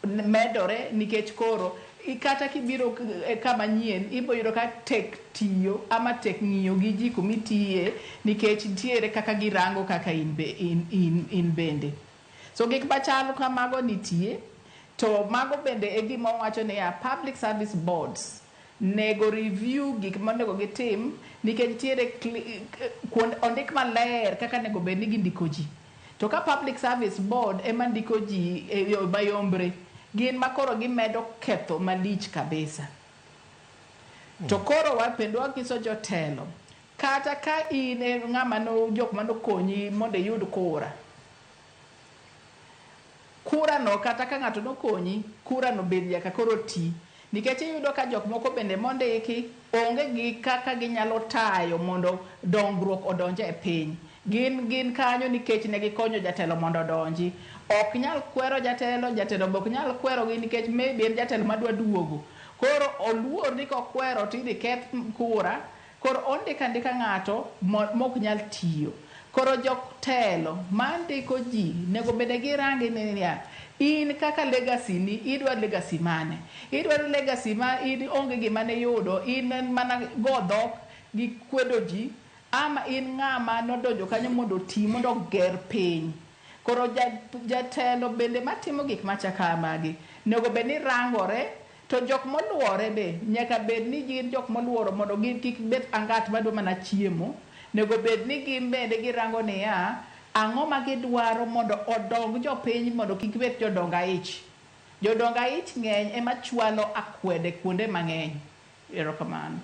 Speaker 2: medore nikech koro kata kibiro kama nyien ibo yudo ka tek tiyo ama tek ng'iyo gi ji kumitiye nikech nitiere kaka girango kaka in bende. So gik machalo kamago nitie, to mago bende e gima wacho ni public service boards nego review gik monego gitim nikech nitiere ondik maler kaka nego bed ni gindiko ji. To ka public service board ema ndiko ji e yo mayombre, gin makoro gimedo ketho malich kabisa. To koro wapendo wakiso jotelo, kata ka in ng'ama no jok mano konyi mondo yud kura. Kura no kata ka ng'ato no konyi, kura no bed nyaka koro ti. Nikech iyudo ka jok moko bende mondiki onge gi kaka ginyalo tayo mondo dongruok odonje e piny. Gin kanyo nikech ne gikonyo jatelo mondo odonji. Ok nyal kwero jatelo bok nyal kwero gi nikech maybe en jatelo madwa duogo. Koro oluor ni kokwero tidhi keth kura, koro ondika ng'ato mok nyal tiyo. Koro jotelo mandiko ji nego bede gi rangi ni in kaka legacy ni idwa legacy mane? Idwa legacy ma onge gima ne yudo, in mana godhok gi kwedo ji, ama in ng'ama nodonjo kanyo mondo ti mondo ger piny. Koro jatelo bende matimo gik machakamagi nego bed ni rangore, to jok moluore be nyaka bed ni gin jok moluoro mondo gin kik bet angat madwa mana chiemo. Nego bed ni gin bende girango niya ang'o ma gidwaro mondo odong jopiny mondo kik bet jodonga ich. Jodonga ich ng'eny ema chwalo akwede kuonde mang'eny. Erokamano.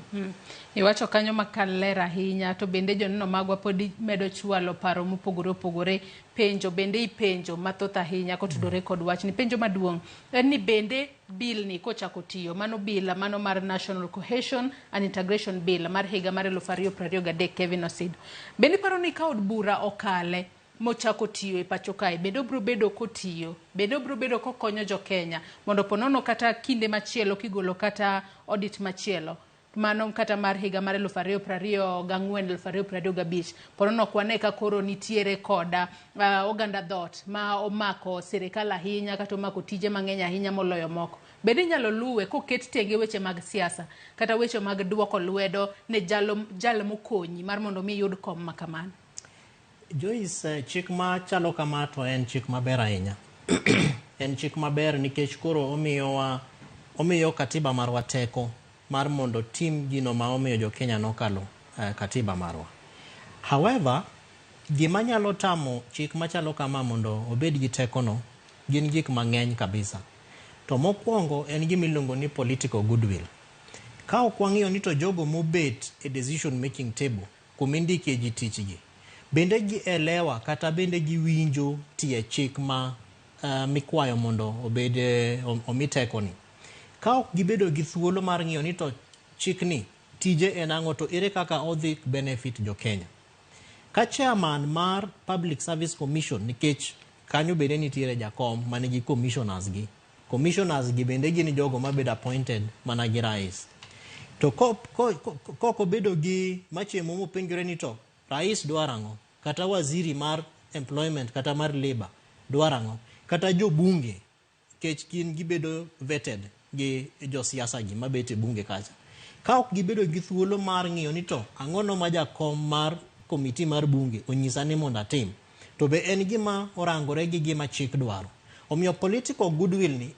Speaker 1: Iwacho kanyo makaler ahinya, to bende joneno magwa pod medo chwalo paro mopogore opogore. Penjo bende ipenjo mathoth ahinya kotudore kod wach ni penjo maduong' en ni bende bill ni kochako tiyo, mano mar National Cohesion and Integration Bill mar higa mar 2023 Kevin Osido. Bende paro ni ka od bura okale mochako tiyo e pacho kae, bende obro bedo kotiyo, bende obro bedo kokonyo jo Kenya mondo ponono kata kinde machielo kigolo kata audit machielo mano kata mar higa mar 2024-2025 ponono kwane ka koro nitiere koda oganda dhot ma omako sirkal ahinya kata omako tije mang'eny ahinya moloyo moko. Bende nyalo luwe koket tenge weche mag siasa kata weche mag duoko lwedo ne jalo mokonyi mar mondo mi yud kom makamano.
Speaker 3: Joyce, chik ma chalo kama to en chik maber ahinya. En chik maber nikech koro omiyo katiba marwa teko mar mondo tim gino ma omiyo jo Kenya nokalo katiba marwa. However, gima nyalo tamo chik machalo kama mondo obed gi teko no gin gik mang'eny kabisa. To mokwongo en gimiluongo ni political goodwill. Ka ok wang'iyo ni to jogo mobet e decision making table kumindike ji tichgi, bende gielewa kata bende giwinjo tie chik ma mikwayo mondo obed omiteko ni. Ka ok gibedo gi thuolo mar ng'iyo ni to chik ni tije en ang'o, to ere kaka odhi benefit jo Kenya. Ka chairman mar Public Service Commission, nikech kanyo bende nitiere jakom manigi commissioners gi bende gin jogo mabedo appointed mana gi rais. To koko bedo gi machiemo mopenjore ni to rais dwarang'o, kata waziri mar employment kata mar labor dwarang'o, kata jo bunge kech gin gibedo vetted gi jo siasa gi mabete bunge kacha. Ka ok gibedo gi thuolo mar ng'iyo ni to ang'ono ma jakom mar komiti mar bunge onyisa ni mondo atim, to be en gima orangore gi gima chik dwaro. Omiyo political goodwill ni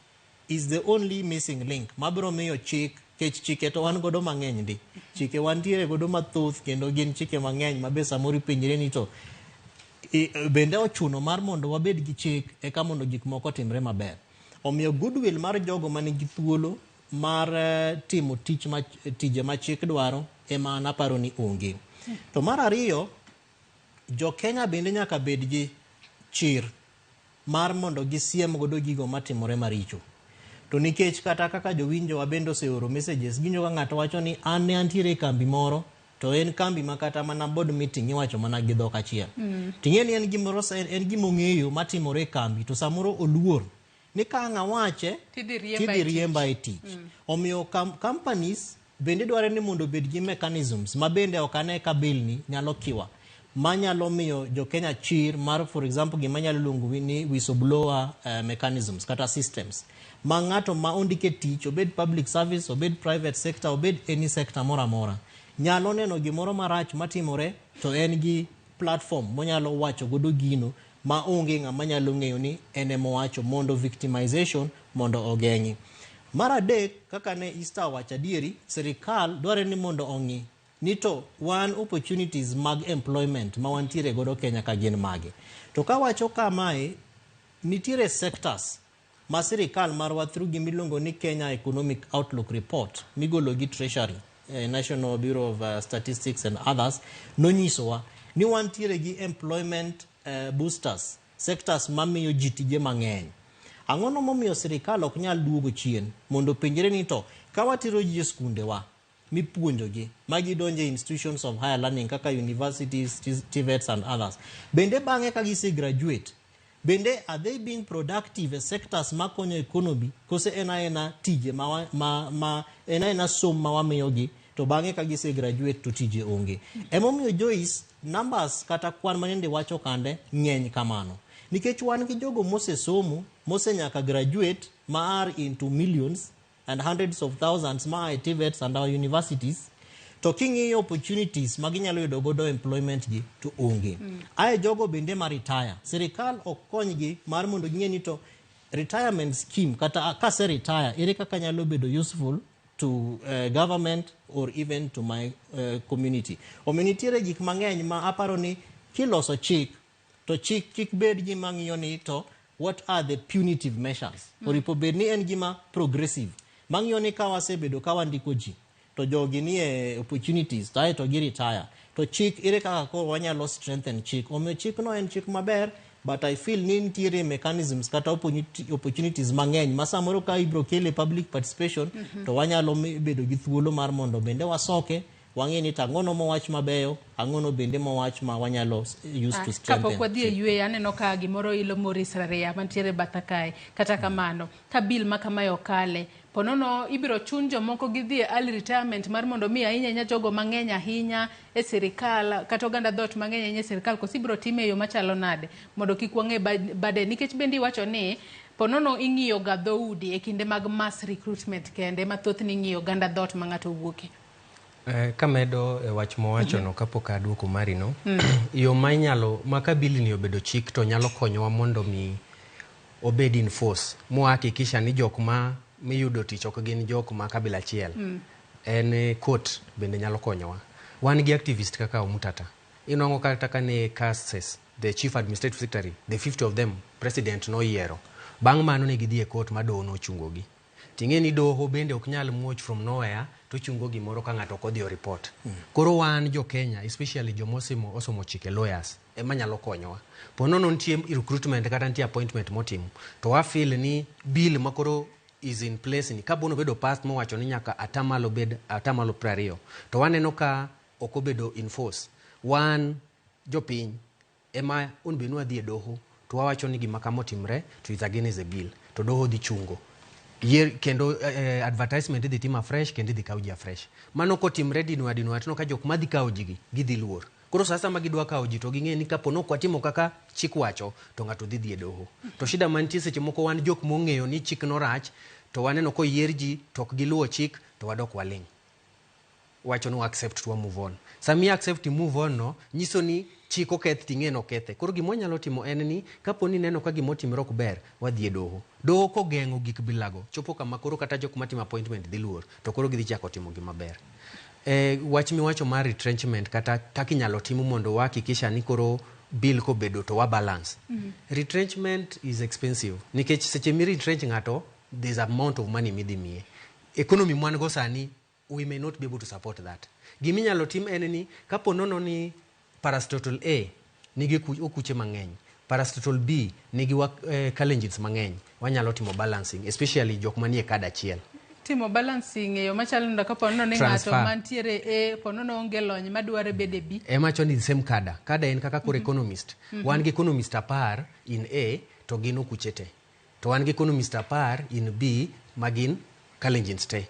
Speaker 3: is the only missing link mabiro miyo chik, kech chike to wan godo mang'eny ndi. Chike wantiere godo mathoth kendo gin chike mang'eny mabe samoro ipenjre ni to bende ochuno mar mondo wabed gi chik eka mondo gik moko timre maber. Omiyo goodwill mar jogo manigi thuolo mar timo tije ma chik dwaro ema naparo ni onge. To mar ariyo, jo Kenya bende nyaka bed gi chir mar mondo gisiem godo gigo matimore maricho. To nikech kata kaka jowinjo wabendo oseoro messages, ginjo ka ng'ato wacho ni an ne antiere kambi moro, to en kambi makata mana board meeting iwacho mana gi dhok achiel. Ting'e ni en gimoro en gimong'eyo matimore kambi, to samoro oluor ni ka ng'awache tidhi riemba e tich. Omiyo companies bende dware ni mondo bed gi mechanisms ma bende ok ane ka bill ni nyalo kiwa. manyalo miyo jo Kenya chir mar for example gimanyalo luongo ni whistleblower mechanisms kata systems ma ng'ato ma ondike tich obed public service obed private sector obed any sector mora mora nyalo neno gimoro marach matimore to en gi platform monyalo wacho godo gino ma onge ng'ama nyalo ng'eyo ni en emowacho mondo victimization mondo ogeng'i. Mar adek kaka ne Easter wacho adieri sirkal dware ni mondo ong'i ni to one opportunities mag employment ma wantiere godo Kenya ka gin mage. To ka wacho kamae nitiere sectors ma sirkal marwa through gimiluongo ni Kenya Economic Outlook Report migolo gi Treasury, National Bureau of Statistics and others nonyisowa ni wantiere gi employment boosters, sectors mamiyo ji tije mang'eny. Ang'ono momiyo sirkal ok nyal duogo chien mondo penjre ni to ka watero ji skundewa mipuonjogi magi donje institutions of higher learning kaka universities, TVETs and others. Bende bang'e ka gise graduate, bende are they being productive e sectors makonyo economy kose ena tije ena som ma wamiyogi to bang'e ka gise graduate to tije onge. Emomiyo Joyce numbers kata kwan manende wacho kande ng'eny kamano. Nikech wan gi jogo mose somo, mose nyaka graduate ma are into millions and hundreds of thousands ma are TVETs and our universities, to king'iyo opportunities maginyalo yudo godo employment gi to onge. Ae jogo bende ma retire. Sirkal ok konygi mar mondo ging'e ni to retirement scheme kata kase retire ere kaka nyalo bedo useful to government or even to my community. Omiyo nitiere gik mang'eny ma aparo ni kiloso chik to chik bed gima ng'iyo ni to what are the punitive measures oripo bed ni en gima progressive mang'iyo ni ka wasebedo ka wandiko ji to jogi nie opportunities to gi retire to chik ere kaka ko wanyalo strengthen chik. Omiyo chik no en chik maber, but I feel ni nitiere mechanisms kata opportunities mang'eny ma samoro ka ibro kele public participation to wanyalo bedo gi thuolo mar mondo bende wasoke wang'e ni tang'ono mowach mabeyo ang'ono bende mowach ma wanyalo use to strengthen.
Speaker 1: Kapok wadhi e yue aneno ka gimoro ilo Maurice Raryeah mantiere batha kae. Kata kamano ka bill ma kamayo kale ponono ibiro chun jomoko gidhi e early retirement mar mondo mi ahinya jogo mang'eny ahinya e sirkal kata oganda dhot mang'eny ahinya e sirkal koso ibiro time yo machalo nade mondo kik wang'e bade nikech bendi wacho ni ponono ing'iyo ga dhoudi e kinde mag mass recruitment kende mathoth ni ing'iyo ganda dhot ma ng'ato wuoke.
Speaker 4: Kamedo wach mowacho no kapok aduoko mari no yo manyalo maka bill ni obedo chik to nyalo konyowa mondo mi obed in force mo hakikisha ni jok ma miyudo tich ok gin jok ma kabila achiel en court bende nyalo konyowa. Wan gi activist kaka Omutata inongo kata kane cases the chief administrative secretary the 50 of them president no yiero bang' mano ne gidhi e court ma doho no chungogi. Ting'e ni doho bende ok nyal muoch from nowhere to chungo gimoro ka ng'ato kodhi o report. Koro wan jo Kenya especially jomosimo osomo chike lawyers ema nyalo konyowa. Ponono nitie recruitment kata nitie appointment motimo to wa feel ni bill makoro is in place ni kabono bedo past mowacho ni nyaka atamalo 20 to waneno ka ok obedo in force. Wan jopiny ema unbinu adhi e doho to wawacho ni gima kama otimre to is against the bill to doho dhi chungo. Kendo advertisement dhi tima fresh kendo dhi kawo ji fresh. Mano kotimre dinwa to ka jok madhi kawo ji gidhi luor. Koro sasa ma gidwa kawo ji to ging'e ni kapo nok watimo kaka chik wacho to ng'ato dhi e doho. To shida mantie seche moko wan jok mong'eyo ni chik no rach to waneno ko yier ji to ok giluwo chik to wadok waling'. Wacho no accept to move on. Sami accept to move on no nyiso ni chik oketh ting'e no kethe. Koro gimo nyalo timo en ni kapo ni neno ka gimo timre ok ber wadhi e doho. Doho ko geng'o gik bilago chopo kama koro kata jok matimo appointment dhi luor to koro gidhi chako timo gima ber. Wach miwacho mar retrenchment kata kaka inyalo timo mondo wahakikisha ni koro bill ko bedo to wa balance. Retrenchment is expensive nikech seche mi retrench ng'ato there's amount of money midhi miye. Economy mwan go sani we may not be able to support that. Gimi nyalo tim en ni kapo nono ni parastatal A nigi okuche mang'eny, parastatal B nigi challenges mang'eny, wanyalo timo balancing especially jok manie kada achiel.
Speaker 1: Timo balancing yo machalo nda kapo nono ni ng'ato mantiere A ponono onge lony madware bede B.
Speaker 4: Macho ni same kada en kaka kore economist. Wan gi economist 10 in A to gin okuchete. To wan gi economist 10 in B magin challenges te.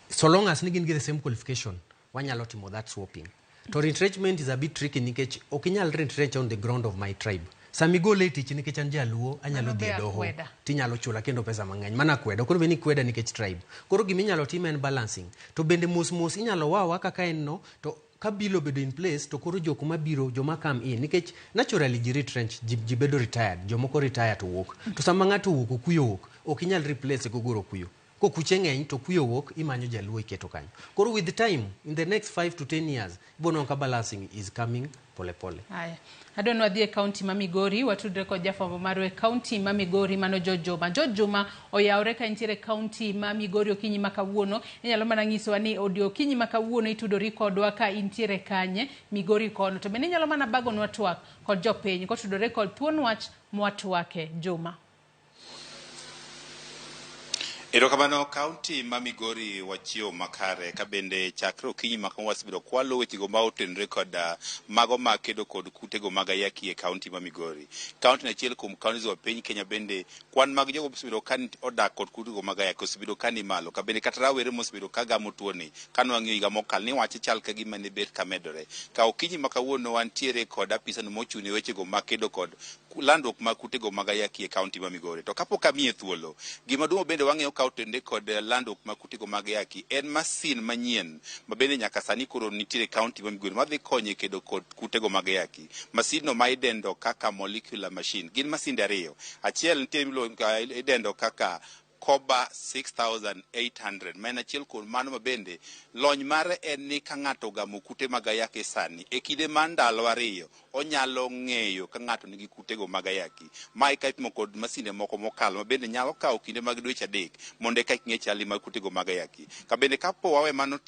Speaker 4: So long as ni gin gi the same qualification wanyalo timo that swapping. To retrenchment is a bit tricky nikech okinyal retrench on the ground of my tribe. Sami gole tich nikech an jaluo anyalo dhi doho tinyalo chula kendo pesa mang'eny mana kweda koro beni kweda nikech tribe koro giminyalo tim en balancing to bende mos inyalo wawa kaka en no to kabilo bedo in place to koro jok mabiro joma come in nikech naturally ji retrench ji bedo retired jomoko retire to wuok to sama ng'ato wuok okuyo wuok ok inyal replace gogoro kuyo ko kuche ng'eny to kuyo wuok imanyo jaluo iketo kanyo koro with the time in the next 5 to 10 years ibono ka balancing is coming pole pole.
Speaker 1: Haya. Adonwa dhie kaunti ma Migori watudre kod jafwambo marwe kaunti ma Migori mano Jojoma. Jojoma oyawre ka intiere kaunti ma Migori okinyi ma kawuono. Inyalo mana nyisowa ni odio okinyi ma kawuono itudori kodwa ka intiere kanye Migori kono. To bende inyalo mana bagonwa twak kod jopiny kotudore kod thuon wach mwatwake Juma.
Speaker 5: Erokamano kaunti ma Migori wachio makare ka bende chakre okinyi ma wasebiro kwalo wechego ma otenre kod mago makedo kod kutego mag ayaki e kaunti ma Migori. Kaunti achiel kuom kaunti wa piny Kenya bende kwan mag jogo osebiro kan odak kod kutego mag ayaki osebiro kani malo ka bende kata rawere mosebiro ka gamo tuoni kano wang'iyo higa mokalo ni wache chal ka gima ne bet ka medore. Ka okinyi ma kawuono wantiere kod apisano mochune wechego makedo kod landruok mag kutego mag ayaki e kaunti ma Migori. To kapok amiye thuolo gima duong' bende wang'iyo otende kod landruok mag kutego mag ayaki en masin manyien ma bende nyaka sani koro nitiere kaunti ma Migori madhi konye kedo kod kutego mag ayaki. Masin no ma idendo kaka molecular machine gin masinde ariyo. Achiel nitie idendo kaka Koba 6800 maen achiel kuom mano ma bende lony mare en ni ka ng'ato gamo kute mag ayaki sani e kinde mar ndalo ariyo onyalo ng'eyo ka ng'ato nigi kutego mag ayaki. Mae ka ipimo kod masinde moko mokalo ma bende nyalo kawo kinde mag dweche 3 mondo eka ing'e chali mag kutego mag ayaki. Ka bende kapo wawe mano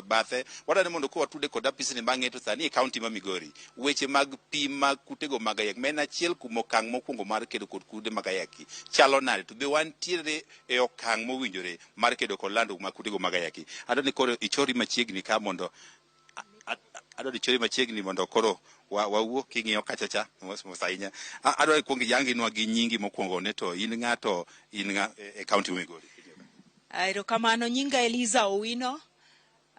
Speaker 5: bathe wadwani mondo ko watude kod apisni mang'eto sani e kaunti ma Migori weche mag pim mag kutego mag ayaki maen achiel kuom okang' mokwongo mar kedo kod kute mag ayaki chalo nade to be wantiere e okang' mowinjore mar kedo kod landruok mag kutego mag ayaki. Adoni koro ichori machiegni ka mondo koro wawuok king'iyo kachacha mos ahinya. Adwaro kuongo yanginwa gi nyingi mokwongo ne to in ng'ato e kaunti ma Migori.
Speaker 6: Erokamano nyinga Eliza Owino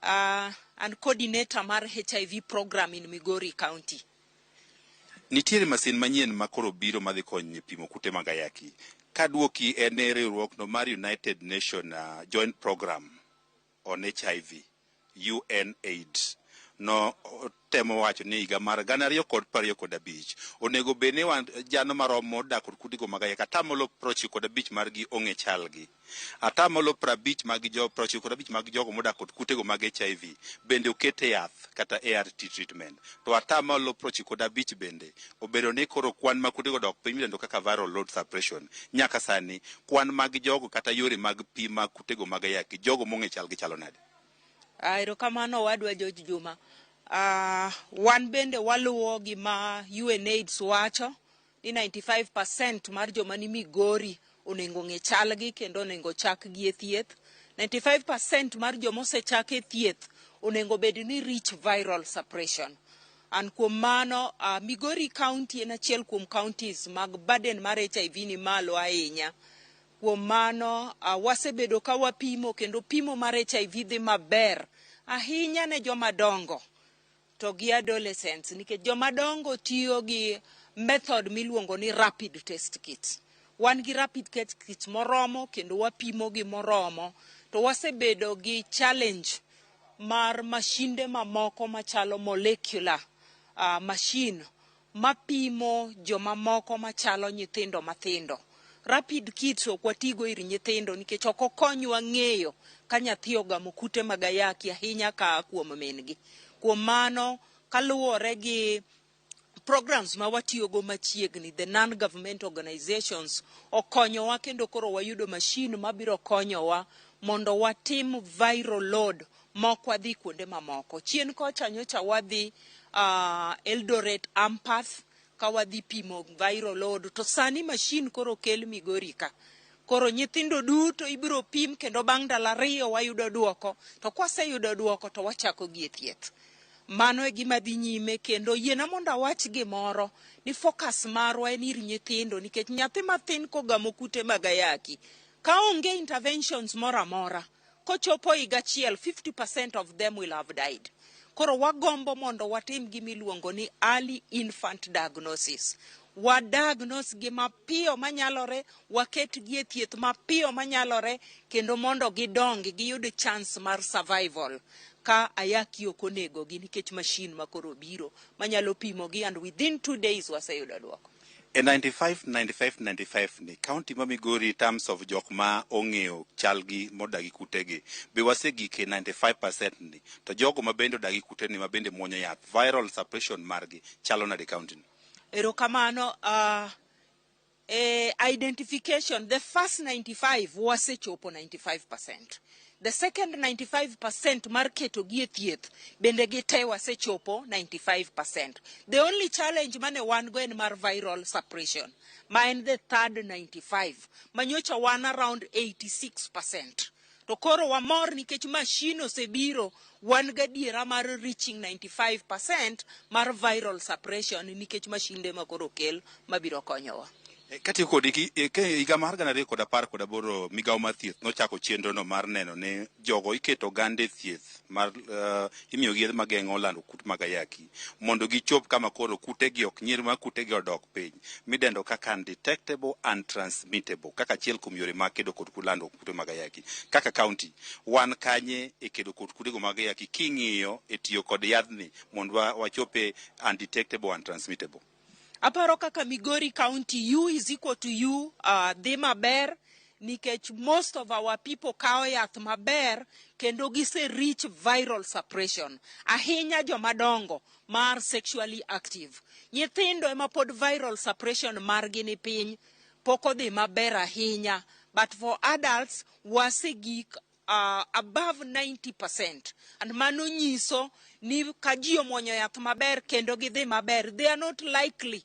Speaker 6: an coordinator mar HIV program in Migori County.
Speaker 5: Nitiere masin manyien ma koro biro madhi konyo pimo kute mag ayaki. Kadwoki en riwruokno mar United Nation Joint Program on HIV UNAIDS no temo wacho ni higa mar 2025 onego bene jano maromo dak kod kutego mag ayaki atamalo 95 margi ong'e chalgi. Atamalo 50 mag jogo modak kod kutego mag HIV bende okete yath kata ART treatment. To atamalo 95 bende obedo ni koro kwan mag kutego dok piny midendo kaka viral load suppression. Nyaka sani kwan mag jogo kata yore mag pim mag kutego mag ayaki jogo mong'e chalgi chalo nade?
Speaker 6: Erokamano wadwa George Juma. Wan bende waluwo gima UNAIDS wacho ni 95% mar joma ni Migori onengo ng'e chalgi kendo onengo chakgi e thieth. 95% mar joma osechak e thieth onengo bed ni rich viral suppression. An kuom mano Migori County en achiel kuom counties mag burden mar HIV ni malo ahinya. Kuom mano wasebedo ka wapimo kendo pimo mar HIV dhi maber ahinya ne joma dongo to gi adolescents nikech joma dongo tiyo gi method miluongo ni rapid test kit. Wan gi rapid test kit moromo kendo wapimo gi moromo to wasebedo gi challenge mar mashinde mamoko machalo molecular machine mapimo joma moko machalo nyithindo mathindo. Rapid kit ok watigo ir nyithindo nikech ok okonywa ng'eyo ka nyathi ogamo kute mag ayaki ahinya ka kuom min-gi. Kuom mano kaluwore gi programs ma watiyogo machiegni the non-government organizations okonyowa kendo koro wayudo machine mabiro konyowa mondo watim viral load mok wadhi kuonde mamoko. Chien kocha nyocha wadhi Eldoret Ampath ka wadhi pimo viral load to sani machine koro kel Migori ka. Koro nyithindo duto ibiro pim kendo bang' ndalo 2 wayudo duoko to kwaseyudo duoko to wachako gi thieth. Mano e gima dhi nyime kendo yiena mondo awach gimoro ni focus marwa en ir nyithindo nikech nyathi mathin kogamo kute mag ayaki ka onge interventions mora mora kochopo higa achiel 50% of them will have died. koro wagombo mondo watim gimiluongo ni early infant diagnosis. Wadiagnose gi mapiyo manyalore, waket gi e thieth mapiyo manyalore, kendo mondo gidongi giyud chance mar survival ka ayaki ok onego gi nikech machine makoro biro manyalo pimo gi, and within 2 days waseyudo duoko.
Speaker 5: E 95 ni county ma Migori terms of jok ma ong'eyo chalgi modagi kutegi be wasegike 95% ni, to jogo ma bende odagi kuteni ma bende muonyo yath viral suppression margi chalo nade county ni?
Speaker 6: Erokamano, identification, the first 95 wasechopo 95%. The second 95% mar keto gi e thieth bende gite wasechopo 95%. The only challenge mane wan go en mar viral suppression, ma en the third 95, manyocha wan around 86%. To koro wamor nikech machine osebiro, wan gadiera mar reaching 95% mar viral suppression nikech machinde makoro kel mabiro konyowa.
Speaker 5: Kati kodi higa mar 2018 migawo mar thieth nochako chenro no mar neno ne jogo iketo gande thieth mar imiyo gi mageng'o lando kute mag ayaki mondo gichop kama koro kutegi ok nyir ma kutegi odok piny midendo kaka undetectable and transmittable kaka achiel kuom yore mag kedo kod lando kute mag ayaki. Kaka county wan kanye e kedo kod kutego mag ayaki king'iyo e tiyo kod yadhni mondo wachope undetectable and transmittable?
Speaker 6: Aparo kaka Migori County, U is equal to U, dhi maber, nikech most of our people kao yath maber, kendo gise reach viral suppression. Ahinya jomadongo mar sexually active. Nyithindo ema pod viral suppression margi ni piny, poko dhi maber ahinya. But for adults, wasegik above 90%. And mano nyiso ni kaji omuonyo yath maber kendo gidhi maber, they are not likely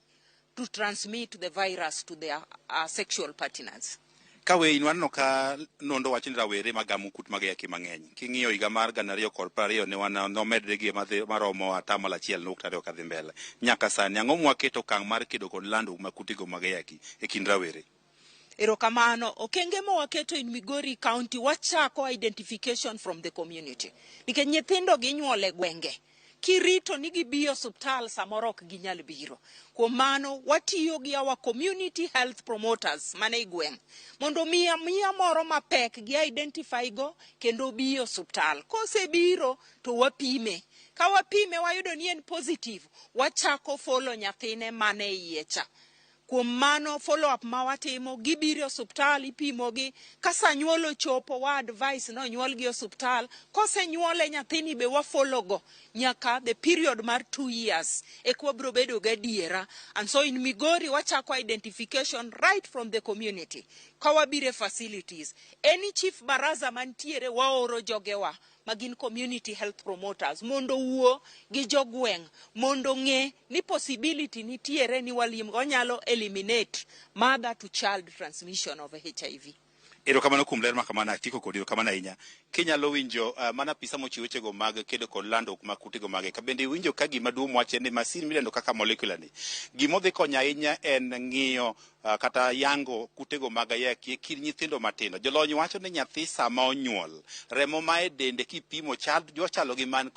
Speaker 6: to transmit the virus to their sexual partners.
Speaker 5: Kawe inwano ka nondo wachini rawere magamu kut mag ayaki mang'eny. King'iyo higa mar 2020 ne wan nomedre gi maromo 1.2 kadhi mbele. Nyaka sani ang'o mwaketo okang' mar kedo kod lando makutego mag ayaki e kind rawere?
Speaker 6: Erokamano, okenge mwaketo in Migori County wachako identification from the community. Nikech nyithindo ginyuole gwenge. Kirito ni gibi hospital samoro ok ginyal biro. Kuom mano watiyo gi our community health promoters mane igweng' mondo miya moro mapek gi identify go kendo bi hospital. Kose biro to wapime. Ka wapime wayudo ni en positive, wachako follow nyathine mane iyecha. Kuom mano follow up ma watimo, gibiro hospital ipimo gi, kasa nyuolo chopo wa advice no nyuol gi hospital, kose nyuole nyathini be wa follow go nyaka the period mar 2 years ekwa bro bedo gadiera. And so in Migori wachako identification right from the community. Kawabire facilities, any chief baraza mantiere waoro jogewa magin community health promoters mondo wuo gi jogweng' mondo ng'e ni possibility nitiere ni walim onyalo eliminate mother to child transmission of HIV.
Speaker 5: Erokamano kuom ler makamana atiko kod erokamano ahinya. Kinyalo winjo mana pisa mochiwo wechego mag kedo kod lando mag kutego mage ka bende winjo ka gima duong' wache ni masin midendo kaka molecular ni gimodhi konyo ahinya en ng'iyo kata yango kutego mag ayaki e kind nyithindo matindo. Jolony wacho ni nyathi sama onyuol remo ma e dende kipimo chalo gi man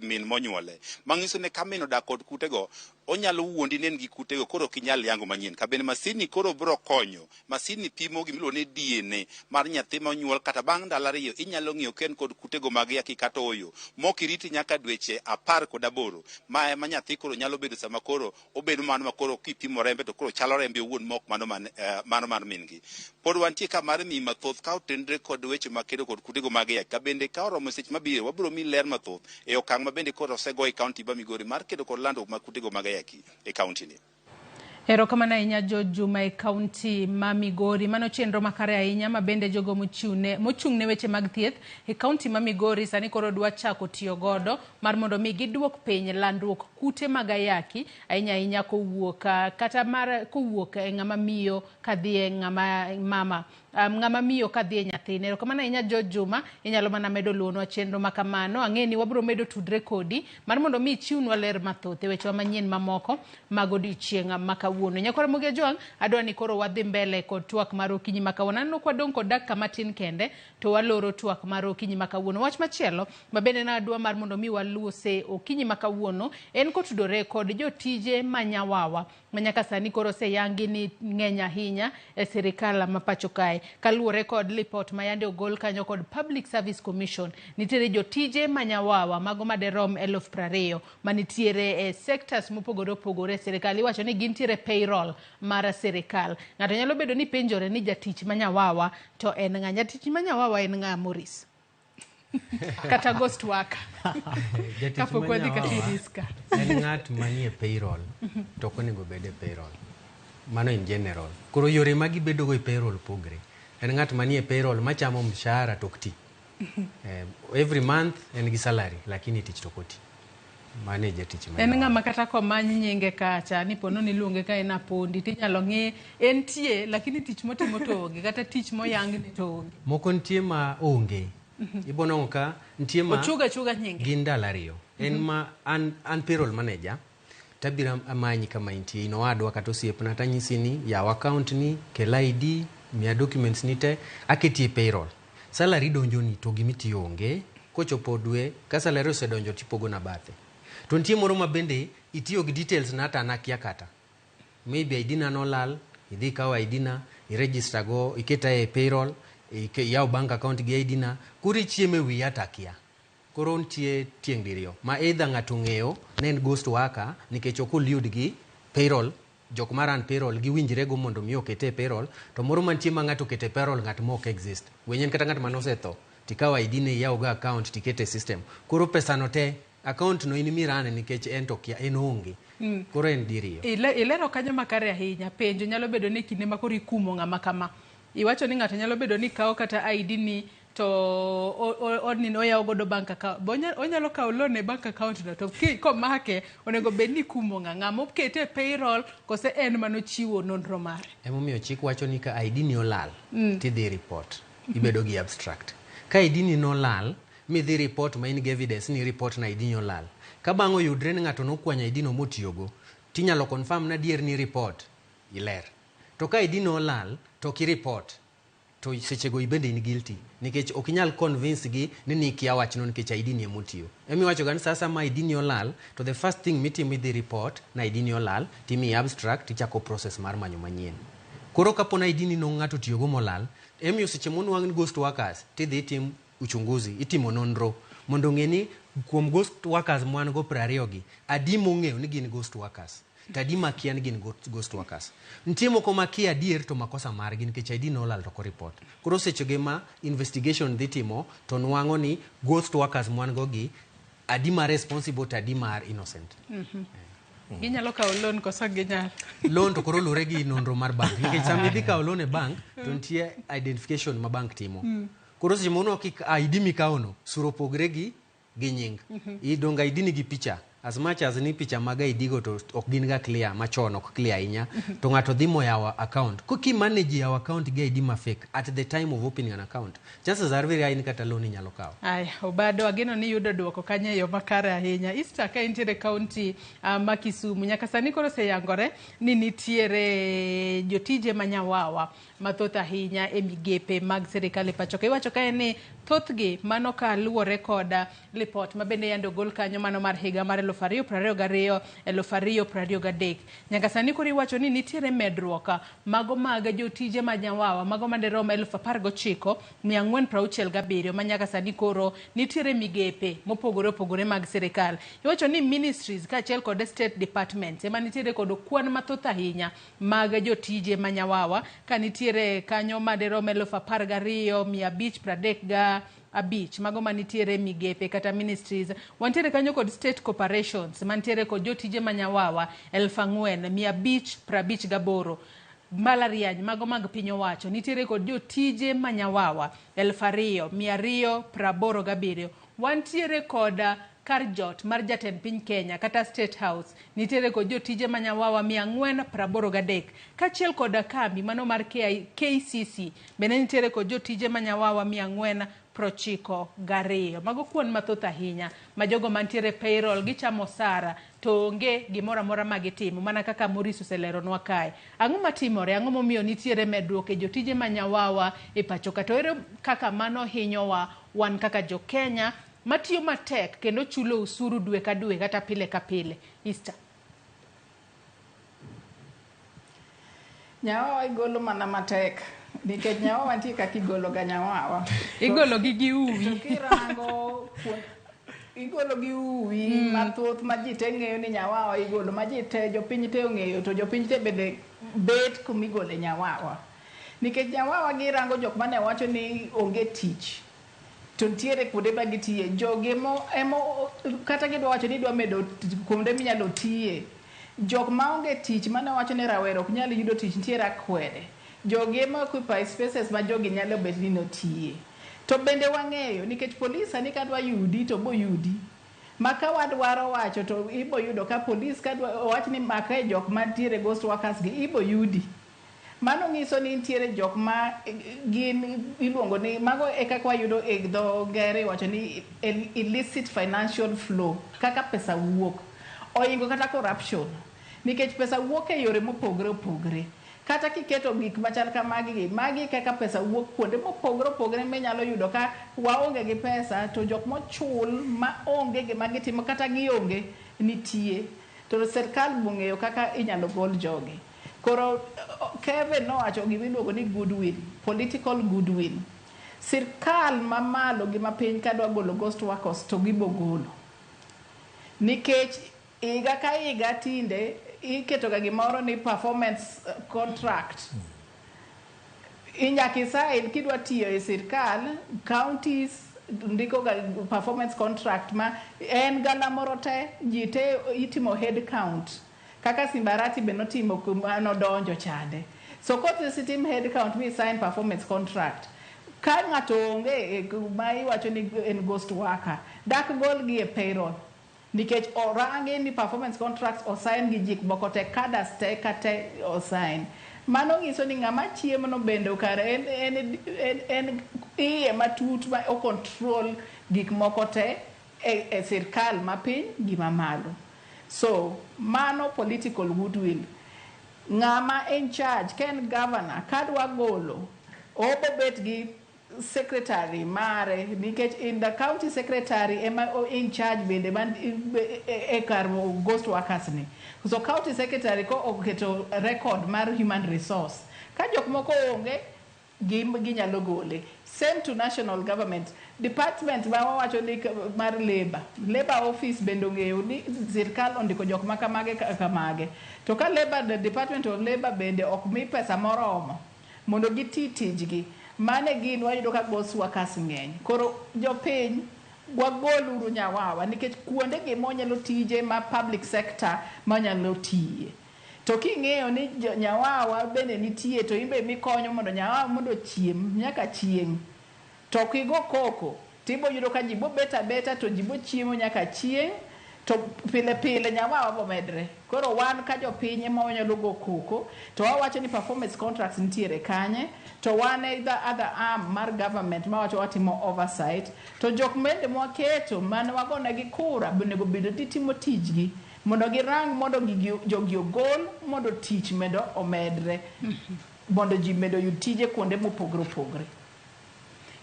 Speaker 5: min monyuole, mang'iso ne ka min odak kod kutego onyalo wuondi nen gi kutego koro kinyal yango manyien. Ka bende masini koro biro konyo, masini pimo gimiluongo ni DNA mar nyathi ma onyuol kata bang' ndalo 2 inyalo ng'iyo ken kod kutego mag ayaki kata oyo mokiriti nyaka dweche 18 ma nyathi koro nyalo bedo sama koro obedo mano ma koro kipimo rembe to koro chalo rembe owuon mok mano mar min gi. Pod wantie ka mar mi mathoth ka otendre kod weche makedo kod kutego mag ayaki. Ka bende ka oromo seche mabiro wabiro mi ler mathoth e okang' ma bende koro osego e county ma Migori mar kedo kod lando mag kutego mag ayaki e county ni.
Speaker 1: Erokamano ahinya Juma e county ma Migori. Mano chenro makare ahinya ma bende jogo mochung'ne weche mag thieth e county ma Migori sani koro dwa chako tiyo godo mar mondo mi giduok piny landruok kute mag ayaki ahinya kowuok kata mar kowuok e ng'ama miyo kadhi e ng'ama mama ng'ama miyo kadhi e nyathine. Erokamano ahinya Juma, inyalo mana medo luonwa chenro makamano. Ang'eni wabiro medo tudre kodi mar mondo mi chiwnwa ler mathoth e weche manyien mamoko mag odiochieng' ma kawuono. Nyakore Muge Jwang, adwa ni koro wadhi mbele kod twak mar okinyi ma kawuono. Aneno kwa dong kod dakika matin kende to waloro twak mar okinyi ma kawuono. Wach machielo mabende na adwa mar mondo mi waluse okinyi ma kawuono en kotudore kod jotije manyawawa manyaka sani koro seyangi ni ng'eny ahinya e sirkal ma pacho kae. Kaluwore kod lipot ma yande ogol kanyo kod Public Service Commission, nitiere jotije manyawawa mago maderom 20,000 manitiere e sectors mopogore opogore. Sirkal iwacho ni gintiere payroll mar sirkal. Ng'ato nyalo bedo ni penjore ni jatich manyawawa to en ng'a? Jatich manyawawa en ng'a, Maurice? Kata ghost work. Kapo kwa di katiriska.
Speaker 4: En ng'at manie payroll to konego bede payroll. Mano in general. Koro yore magi bedo go payroll pogre. En ng'at manie payroll machamo mshahara tokti. Every month en gi salary lakini tich tokoti. Manager tich manyawawa.
Speaker 1: En ng'ama kata komany nyinge kacha ni pono ni luonge ka en apondi tinyalo ng'e en tie lakini tich motimo to onge kata tich moyang ni to onge.
Speaker 4: Moko ntie ma onge. Ibono ka ntie ma
Speaker 1: ochuga nyinge
Speaker 4: gin dalariyo. En ma an payroll manager tabira amanyi kama intie ino adwa kata osiepna tanyisi ni yaw account ni kel ID mia documents ni te aketi payroll. Salary donjo ni to gimiti onge kochopo dwe ka salary osedonjo tipogo na bathe. To ntie moro ma bende itiyo gi details na ata nakia kata. Maybe ID na nolal, idhi kawa ID na i-register go iketa e payroll, yaw bank account gi ID na kuri chieme wi atakia. Koro ntie tieng diriyo ma either ng'ato ng'eyo ne en ghost worker nikech ok oliud gi payroll, jok maran payroll gi winjre go mondo mi okete payroll, to moro mantie ma ng'ato kete payroll ng'at mo ok exist. Wenyen kata ng'at manosetho tikawa ID ne yaw go account tikete system. Koro pesa no te account no in mirane nikech en to kia en onge. Koro en diriyo.
Speaker 1: Ilero kanyo makare ahinya. Penjo nyalo bedo ni kinde makoro ikumo ng'ama kama. Iwacho ni ng'ato nyalo bedo ni kawo kata ID ni to odni oyawo godo bank account. Onyalo kawo loan e bank account no to komake onego bed ni kumo ng'ama okete payroll kose en manochiwo nonro mare.
Speaker 4: Emomiyo chik wacho ni ka ID ni olal tidhi report. Ibedo gi abstract. Ka ID ni nolal midhi report ma in gi evidence ni report na ID ni olal. Ka bang' oyudre ni ng'ato nokwanya ID no motiyogo tinyalo confirm na dier ni report iler. To ka ID no olal to ki report to sechego ibende in guilty nikech ok inyal convince gi ni nikia wachno nikech ID ni emotiyo. Emi wacho gan sasa ma ID ni olal to the first thing mitimo idhi report na ID ni olal timi abstract tichako process mar manyo manyien. Koro kapo na ID ni no ng'ato tiyogo molal, emi seche monwang' ni ghost workers tidhi tim uchunguzi, itimo nonro mondo ng'e ni kuom ghost workers mwan go 20 gi adi mong'eyo ni gin ghost workers. Tadi makia ni gin ghost workers. Ntie moko makia dier to makosa margi nikech ID no lal to ko report. Koro sechege ma investigation dhi timo to nwang'o ni ghost workers mwan go gi adi ma responsible to adi mar innocent.
Speaker 1: Ginyalo kawo loan kosa ginyal.
Speaker 4: Loan to koro lure gi nonro mar bank. Nikech sami dhi kawo loan e bank to ntie identification ma bank timo. Koro seche mono ki ID mi kawono suro pogre gi nying. Idonga ID ni gi picha. As much as ni picha maga idigo to ok gin ga clear machon ok clear ahinya to ng'ato dhi moyawa account ko ki manage yawa account ga ID ma fake at the time of opening an account chances are very high ni kata loan nyalo kawo.
Speaker 1: Ai obado ageno ni yudo duoko kanye yo makare ahinya. Easter ka intiere county ma Kisumu nyaka sani koro seyangore ni nitiere jotije manyawawa mathoth ahinya e migepe mag sirkal e pacho ka. Iwacho ka ni thothgi mano ka luwore koda report mabende yando gol kanyo mano mar higa mar 2022 2023. Nyaka sani koro iwacho ni nitiere medruok mago mag jotije manyawawa mago maderom 19,467 manyaka sani koro nitiere migepe mopogore opogore mag sirkal. Iwacho ni ministries kaachiel kod state departments ema nitiere kod kwan mathoth ahinya mag jotije manyawawa ka nitiere kanyo maderom 12,535 mago manitiere migepe kata ministries. Wantiere kanyo kod state corporations mantiere kod jotije manyawawa 4,558. Mbalariany mago mag piny owacho nitiere kod jotije manyawawa 2,287. Wantiere kod karjot mar jatend piny Kenya kata State House nitiere kod jotije manyawawa 483. Kachiel kod kambi mano mar KCC bende nitiere kod jotije manyawawa 400 92. Mago kuon mathoth ahinya ma jogo mantiere payroll gichamo sara to onge gimoro amora ma gitimo mana kaka Maurice oseleronwa kae. Ang'o matimore? Ang'o momiyo nitiere medruok e jotije manyawawa e pacho ka? To ere kaka mano hinyowa wan kaka jo Kenya matiyo matek kendo chulo usuru dwe ka dwe kata pile ka pile? Easter.
Speaker 2: Nyawawa igolo mana matek nikech nyawawa nitie kaka igolo ga nyawawa.
Speaker 1: Igolo gi uwi.
Speaker 2: To kirango igolo gi uwi mathoth ma ji te ng'eyo ni nyawawa igolo, ma ji te jopiny te ong'eyo, to jopiny te bende bet kumigole nyawawa. Nikech nyawawa girango jok mane wacho ni onge tich. To ntiere kuonde ma gitiye. Jogi kata gidwa wacho ni idwa medo kuonde minyalo tiye. Jok ma onge tich mane wacho ni rawero ok nyal yudo tich ntiere Akwede. Jogi ema occupy spaces ma jogi nyalo bet ni notiye. To bende wang'eyo nikech polis ani kadwa yudi to bo yudi. Ma ka wadwaro wacho to ibo yudo ka polis kadwa wach ni maka jok mantiere ghost workers gi ibo yudi. Mano nyiso ni ntiere jok ma gin iluongo ni mago e kaka wayudo e dho ngere wacho ni illicit financial flow, kaka pesa wuok. Oingo kata corruption. Nikech pesa wuok e yore mopogre opogre. Kata kiketo gik machal ka magi kaka pesa wuok kuonde mopogre opogre minyalo yudo ka waonge gi pesa to jok mochul ma onge gima gitimo kata gionge nitie. To sirkal bong'eyo kaka inyalo gol jogi. Koro Kevin nowacho gimiluongo ni goodwill, political goodwill. Sirkal mamalo gi mapiny kadwa golo ghost workers to gibo golo. Nikech iga ka iga tinde iketo ga gimoro ni performance contract. Inyaki sign kidwa tiyo e sirkal, counties ndiko ga performance contract ma en gala moro te ji te itimo head count. Kaka Simbarati be notimo kumano donjo chande. So kote sitim head count mi sign performance contract. Ka ng'ato onge ma iwacho ni en ghost worker, dak gol gi e payroll. Nikech orange ni performance contracts o sign gi jik moko te kadas te kate o sign. Mano nyiso ni ng'ama chiemo no bende okare en iye matut ma o control gik moko te e sirkal mapiny gi mamalo. So, mano political goodwill. Ng'ama in charge, ken governor, kadwa golo, obo bet gi secretary mare, nikech in the county secretary ema in charge bende man e kar ghost workers ni. So county secretary ko oketo record mar human resource. Ka jok moko onge, ginyalo gole. Same to national government. Department ma wawacho ni mar labor office bende ong'eyo ni sirkal ondiko jok ma kamage. To ka the department of labor bende ok mi pesa moromo mondo giti tijgi, mane gin wayudo ka ghost workers ng'eny. Koro jopiny wagol uru nyawawa nikech kuonde gi monyalo tije ma public sector manyalo tiye. To king'eyo ni nyawawa bende nitie to imbe mikonyo mondo nyawawa mondo chiem nyaka chieng'. To kigo koko tibo yudo ka jibo beta to jibo chiemo nyaka chieng', to pile pile nyawawa bo medre. Koro wan ka jopiny ema wanyalo go koko to wawacho ni performance contracts nitiere kanye, to wan e the other arm mar government ma wacho watimo oversight. To jok mende mwaketo mane wagona gi kura bonego bedo timo tijgi mondo girang mondo jogi ogol mondo tich medo omedre mondo ji medo yud tije kuonde mopogre opogre.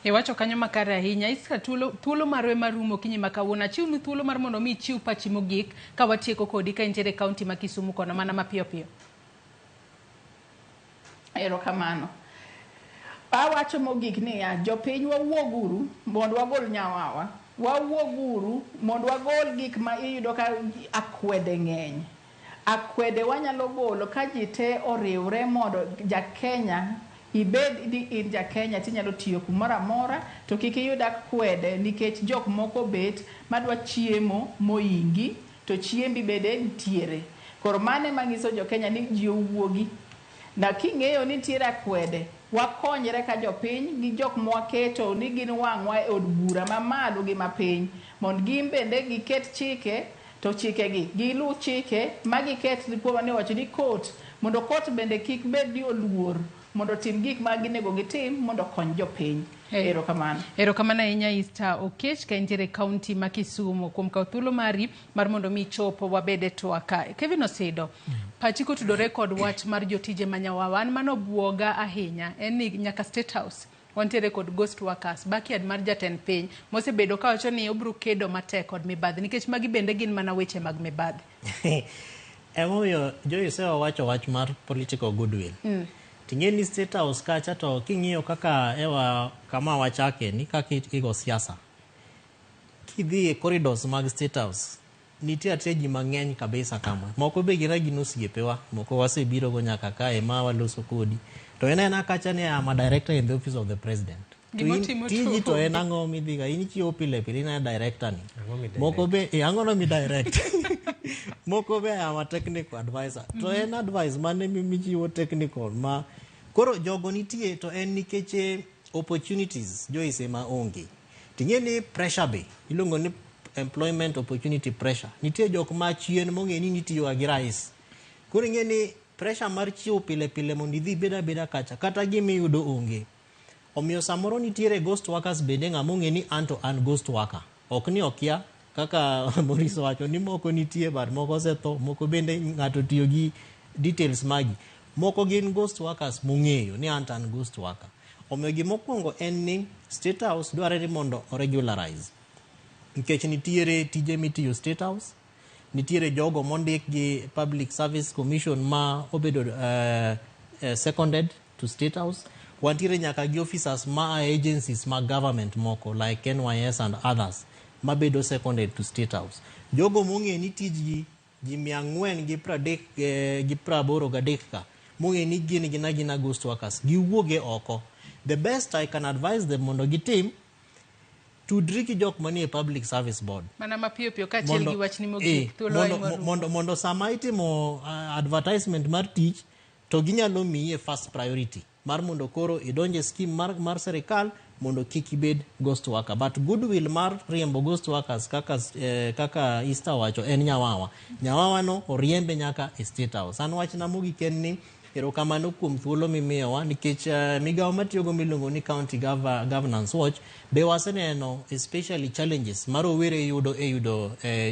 Speaker 1: Iwacho kanyo makare ahinya. Iska thuolo marwe marumo kinyi makawuono. Chiwnu thuolo mar mondo mi chiw pachi mogik ka watieko kodi ka intiere kaunti ma Kisumu kono mana mapiyo piyo.
Speaker 2: Erokamano. Awacho mogik ni ya jopiny wawuoguru mondo wagol nyawawa. Wawuoguru mondo wagol gik ma iyudo ka akwede ng'eny. Akwede wanyalo golo ka ji te oriwre mondo ja Kenya ibed ni in ja Kenya tinyalo tiyo kumoro amora to kik iyud akwede nikech jok moko bet madwa chiemo moingi to chiembi bede ntiere. Koro mane manyiso jo Kenya ni ji owuogi. Na king'eyo ni ntiere akwede, wakonyre ka jopiny gi jok mwaketo ni gin wang'wa e od bura mamalo gi mapiny mondo gin bende giket chike, to chikegi gilu chike ma giket kuom ne wacho ni court, mondo court bende kik bed ni oluor mondo tim gik ma ginego gitim mondo kony jopiny. Erokamano.
Speaker 1: Erokamano ahinya Easter Okech ka intiere kaunti ma Kisumu kuom kawo thuolo mari mar mondo mi chopo wabede TWAK. Kevin Osido, pachi kotudore kod wach mar jotije manyawawa, an mano buoga ahinya en ni nyaka State House wantiere kod ghost workers, backyard mar jatend piny mosebedo ka wacho ni obro kedo matek kod mibadhi nikech magi bende gin mana weche mag mibadhi.
Speaker 3: Emomiyo Joyce wacho wach mar political goodwill. Tingeni State House kacha to king'iyo kaka ewa kama wachake ni kaka igo siasa. Kidhi e corridors mag State House nitie ateji mang'eny kabisa kama. Moko be gira gin osiepewa, moko wasebiro go nyaka kae ma waloso kodi. To ena kacha ni am a director in the office of the president. Tiji to en ang'o midhiga in chiwo pile pile na director ni. Moko be ang'o mi direct. Moko be am a technical advisor. To en advice mane michiwo technical ma koro jogo nitie to en nikeche opportunities Joyce ma onge. Tingeni pressure be ilongo ni employment opportunity pressure. Nitie jok ma chien monge ni nitiyo gi rais. Koro ngeni pressure mar chiwo pile pile mondo idhi beda kacha kata gimi yudo onge. Omiyo samoro nitiere ghost workers bende ng'amonge ni anto an ghost worker. Ok ni okia kaka Maurice wacho ni moko nitie bar moko setho moko bende ng'ato tiyo gi details magi. Moko gin ghost workers mong'eyo ni anto an ghost worker. Omiyo gimokwongo en ni State House dwarore mondo regularize. Nikech nitiere tije mitiyo State House, nitiere jogo mondik gi Public Service Commission ma obedo seconded to State House. Wantiere nyaka gi officers ma agencies ma government moko like NYS and others mabedo seconded to State House. Jogo mong'e ni tijgi ji 433 ka mong'e ni gina ghost workers giwuoge oko. The best I can advise them mondo gitim tudri gi jok manie public service board.
Speaker 1: Mana mapiyo piyo ka chiel gi wach ni mogik thuolo ay maru.
Speaker 3: Mondo sama itimo advertisement mar tich to ginyalo miye first priority mar mondo koro idonje scheme mar sirkal mondo kik ibed ghost worker. But goodwill mar riembo ghost workers kaka Easter wacho en nyawawa no oriembe nyaka e State House. An wachna mogik en ni erokamano kuom thuolo mimiyowa nikech migawo matiyogo miluongo ni County Governance Watch be waseneno especially challenges marowere yudo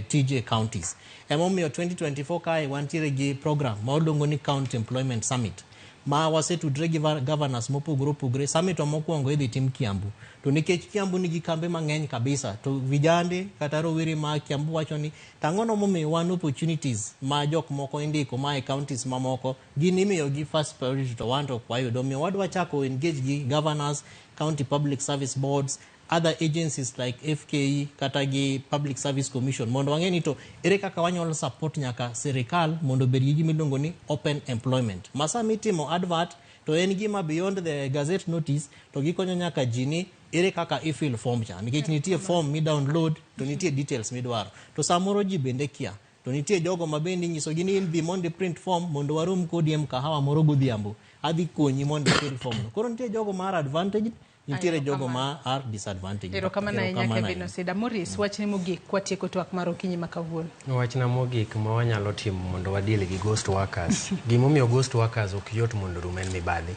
Speaker 3: TJ counties. Emomiyo 2024 kae wantiere gi program ma oluongo ni County Employment Summit ma wasetudre gi governors mopogore summit mokwongo idhi tim Kiambu. To nikech Kiambu nigi kambe mang'eny kabisa to vijande kata rowere ma Kiambu wacho ni tang'ono momiyo wan opportunities ma jok moko indiko ma e counties mamoko gin imiyo gi first priority to wan to kwayudo. Omiyo wadwa chako engage gi governors, county public service boards, other agencies like FKE kata gi Public Service Commission mondo wang'eni to ere kaka wanyalo support nyaka sirkal mondo bed gi miluongo ni open employment. Masa mitimo advert to en gima beyond the gazette notice to gikonyo nyaka jini ere kaka ifill form cha nikech nitie form mi download to nitie details midwaro to samoro ji bende kia to nitie jogo mabendi nyiso gi ni in dhi mondo print form mondo warum kodi mkahawa moro godhiambo adhi konyi mondo fill form no. Koro nitie jogo mar advantage nitiere jogo ma are disadvantage.
Speaker 1: Erokamano ahinya Kevin Osido. Maurice, wachni mogik kwatieko twak mar okinyi ma kawuono.
Speaker 4: Wachna mogik ma wanyalo timo mondo wadil gi ghost workers. Gimomiyo ghost workers ok yot mondo rumen mibadhi.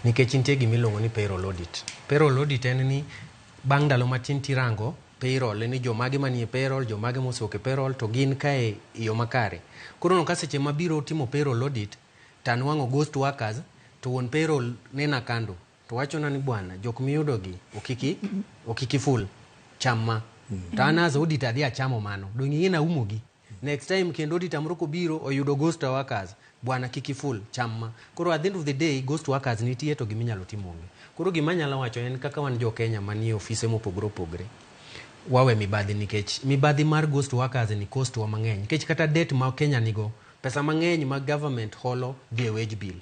Speaker 4: Nikech nitie gimiluongo ni payroll audit. Payroll audit en ni bang' ndalo matin tirango payroll ni jomage manie payroll, jomage mosewuok e payroll to gin kae yo makare. Koro no ka seche mabiro timo payroll audit tanwang'o ghost workers to won payroll nena kando. To wachona ni bwana jok miyudogi okiki full chamma. Tana za audit adhi achamo mano. Dongi ina umogi. Next time kendo audit amroko biro oyudo ghost workers bwana kiki full chamma. Koro at the end of the day ghost workers nitie to giminyalo timonge. Koro gimanyalo wacho en kaka wan jo Kenya manie ofise mopogore wawe mibadhi nikech mibadhi mar ghost workers ni cost wa mang'eny. Nikech kata debt ma Kenya nigo pesa mang'eny ma government holo the wage bill.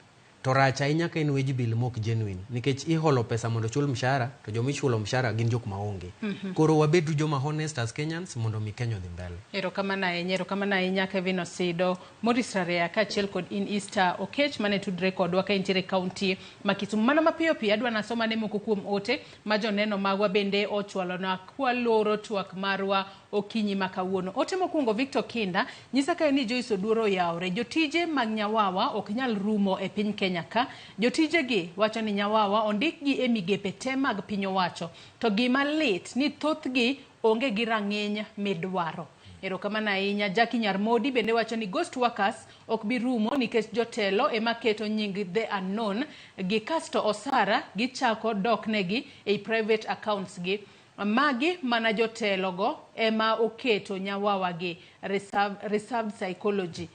Speaker 4: To racha inya ka en wage bill mok genuine nikech iholo pesa mondo chul mshahara to jomichulo mshahara gin jok maonge. Koro wabedu joma honest as Kenyans mondo mi Kenya dhi mbele.
Speaker 1: Erokamano ahinya Kevin Osido. Maurice Raryeah kaachiel kod in Easter Okech mane tudre kodwa ka intiere kaunti ma Kisumu. Mana mapiyo piyo adwa nasoma ne moko kuom ote ma joneno magwa bende ochwalo na kwaloro twak marwa okinyi makawuono. Ote mokwongo Victor Kinda nyisa kae ni Joyce Oduor oyawre. Jotije mag Nyawawa ok nyal rumo e piny Kenya ka. Jotije gi wacho ni Nyawawa ondik gi e migepe te mag piny owacho. To gima lit ni thoth gi onge gi rang'iny midwaro. Erokamano ahinya. Jackie Nyarmodi bende wacho ni ghost workers ok bi rumo nikech jotelo ema keto nying the unknown gi kasto osara gichako doknegi ei private accounts gi. Magi mana jotelo go ema oketo Nyawawa gi reserved psychology.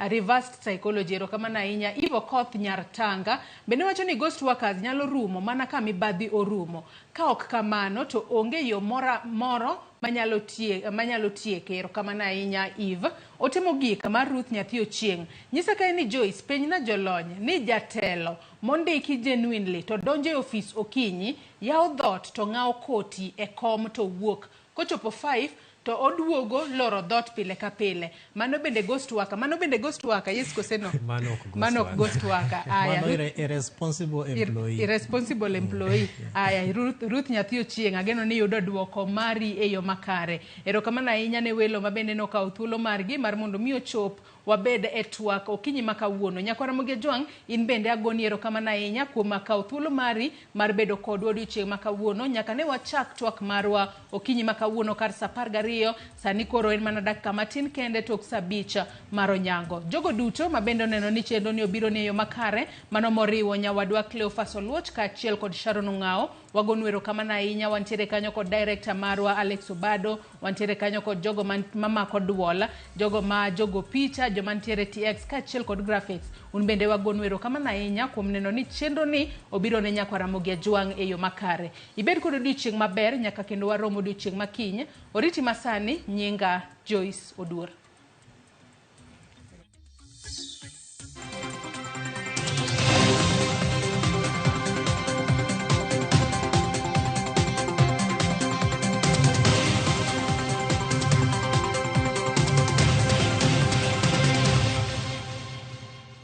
Speaker 1: Reversed psychology. Erokamano ahinya. Ivo Koth Nyartanga bende wacho ni ghost workers nyalo rumo mana ka mibadhi orumo. Ka ok kamano to onge yo moro manyalo tieke. Erokamano ahinya Eve. Ote mogik mar Ruth Nyathi Ochieng nyisa kae ni Joyce piny na jolony ni jatelo mondiki genuinely to donjo e ofis okinyi yawo dhot to ng'awo koti e kom to wuok. Kochopo 5 to oduogo loro dhot pile ka pile. Mano bende ghost worker. Mano bende ghost worker. Yes koseno. Mano ghost worker. Aya.
Speaker 3: Mano irresponsible employee.
Speaker 1: Irresponsible employee. Aya. Ruth Nyathi Ochieng ageno ni yudo duoko mari e yo makare. Erokamano ahinya ne welo mabende nokawo thuolo margi mar mondo mi ochop wabed e twak okinyi makawuono. Nyakwara Ramogi Jwang in bende agoni erokamano ahinya kuom kawo thuolo mari mar bedo kodwa odiochieng' makawuono nyaka ne wachak twak marwa okinyi makawuono kar sa 12 sani koro en mana dakika matin kende tok saa 5 mar onyango. Jogo duto mabende oneno ni chenro ni obiro ne yo makare mano moriwo nyawadwa Cleophas Oluoch kaachiel kod Sharon Ong'ao. Wagonu erokamano ahinya. Wantiere kanyo kod director marwa Alex Obado, wantiere kanyo kod jogo mamako duola, jogo picha, joma ntiere TX kaachiel kod graphics. Un bende wagonu erokamano ahinya kuom neno ni chenro ni obiro ne Nyakwara Ramogi Jwang e yo makare. Ibed kod odiochieng' maber nyaka kendo waromo odiochieng' makiny. Oriti masani nyinga Joyce Oduor.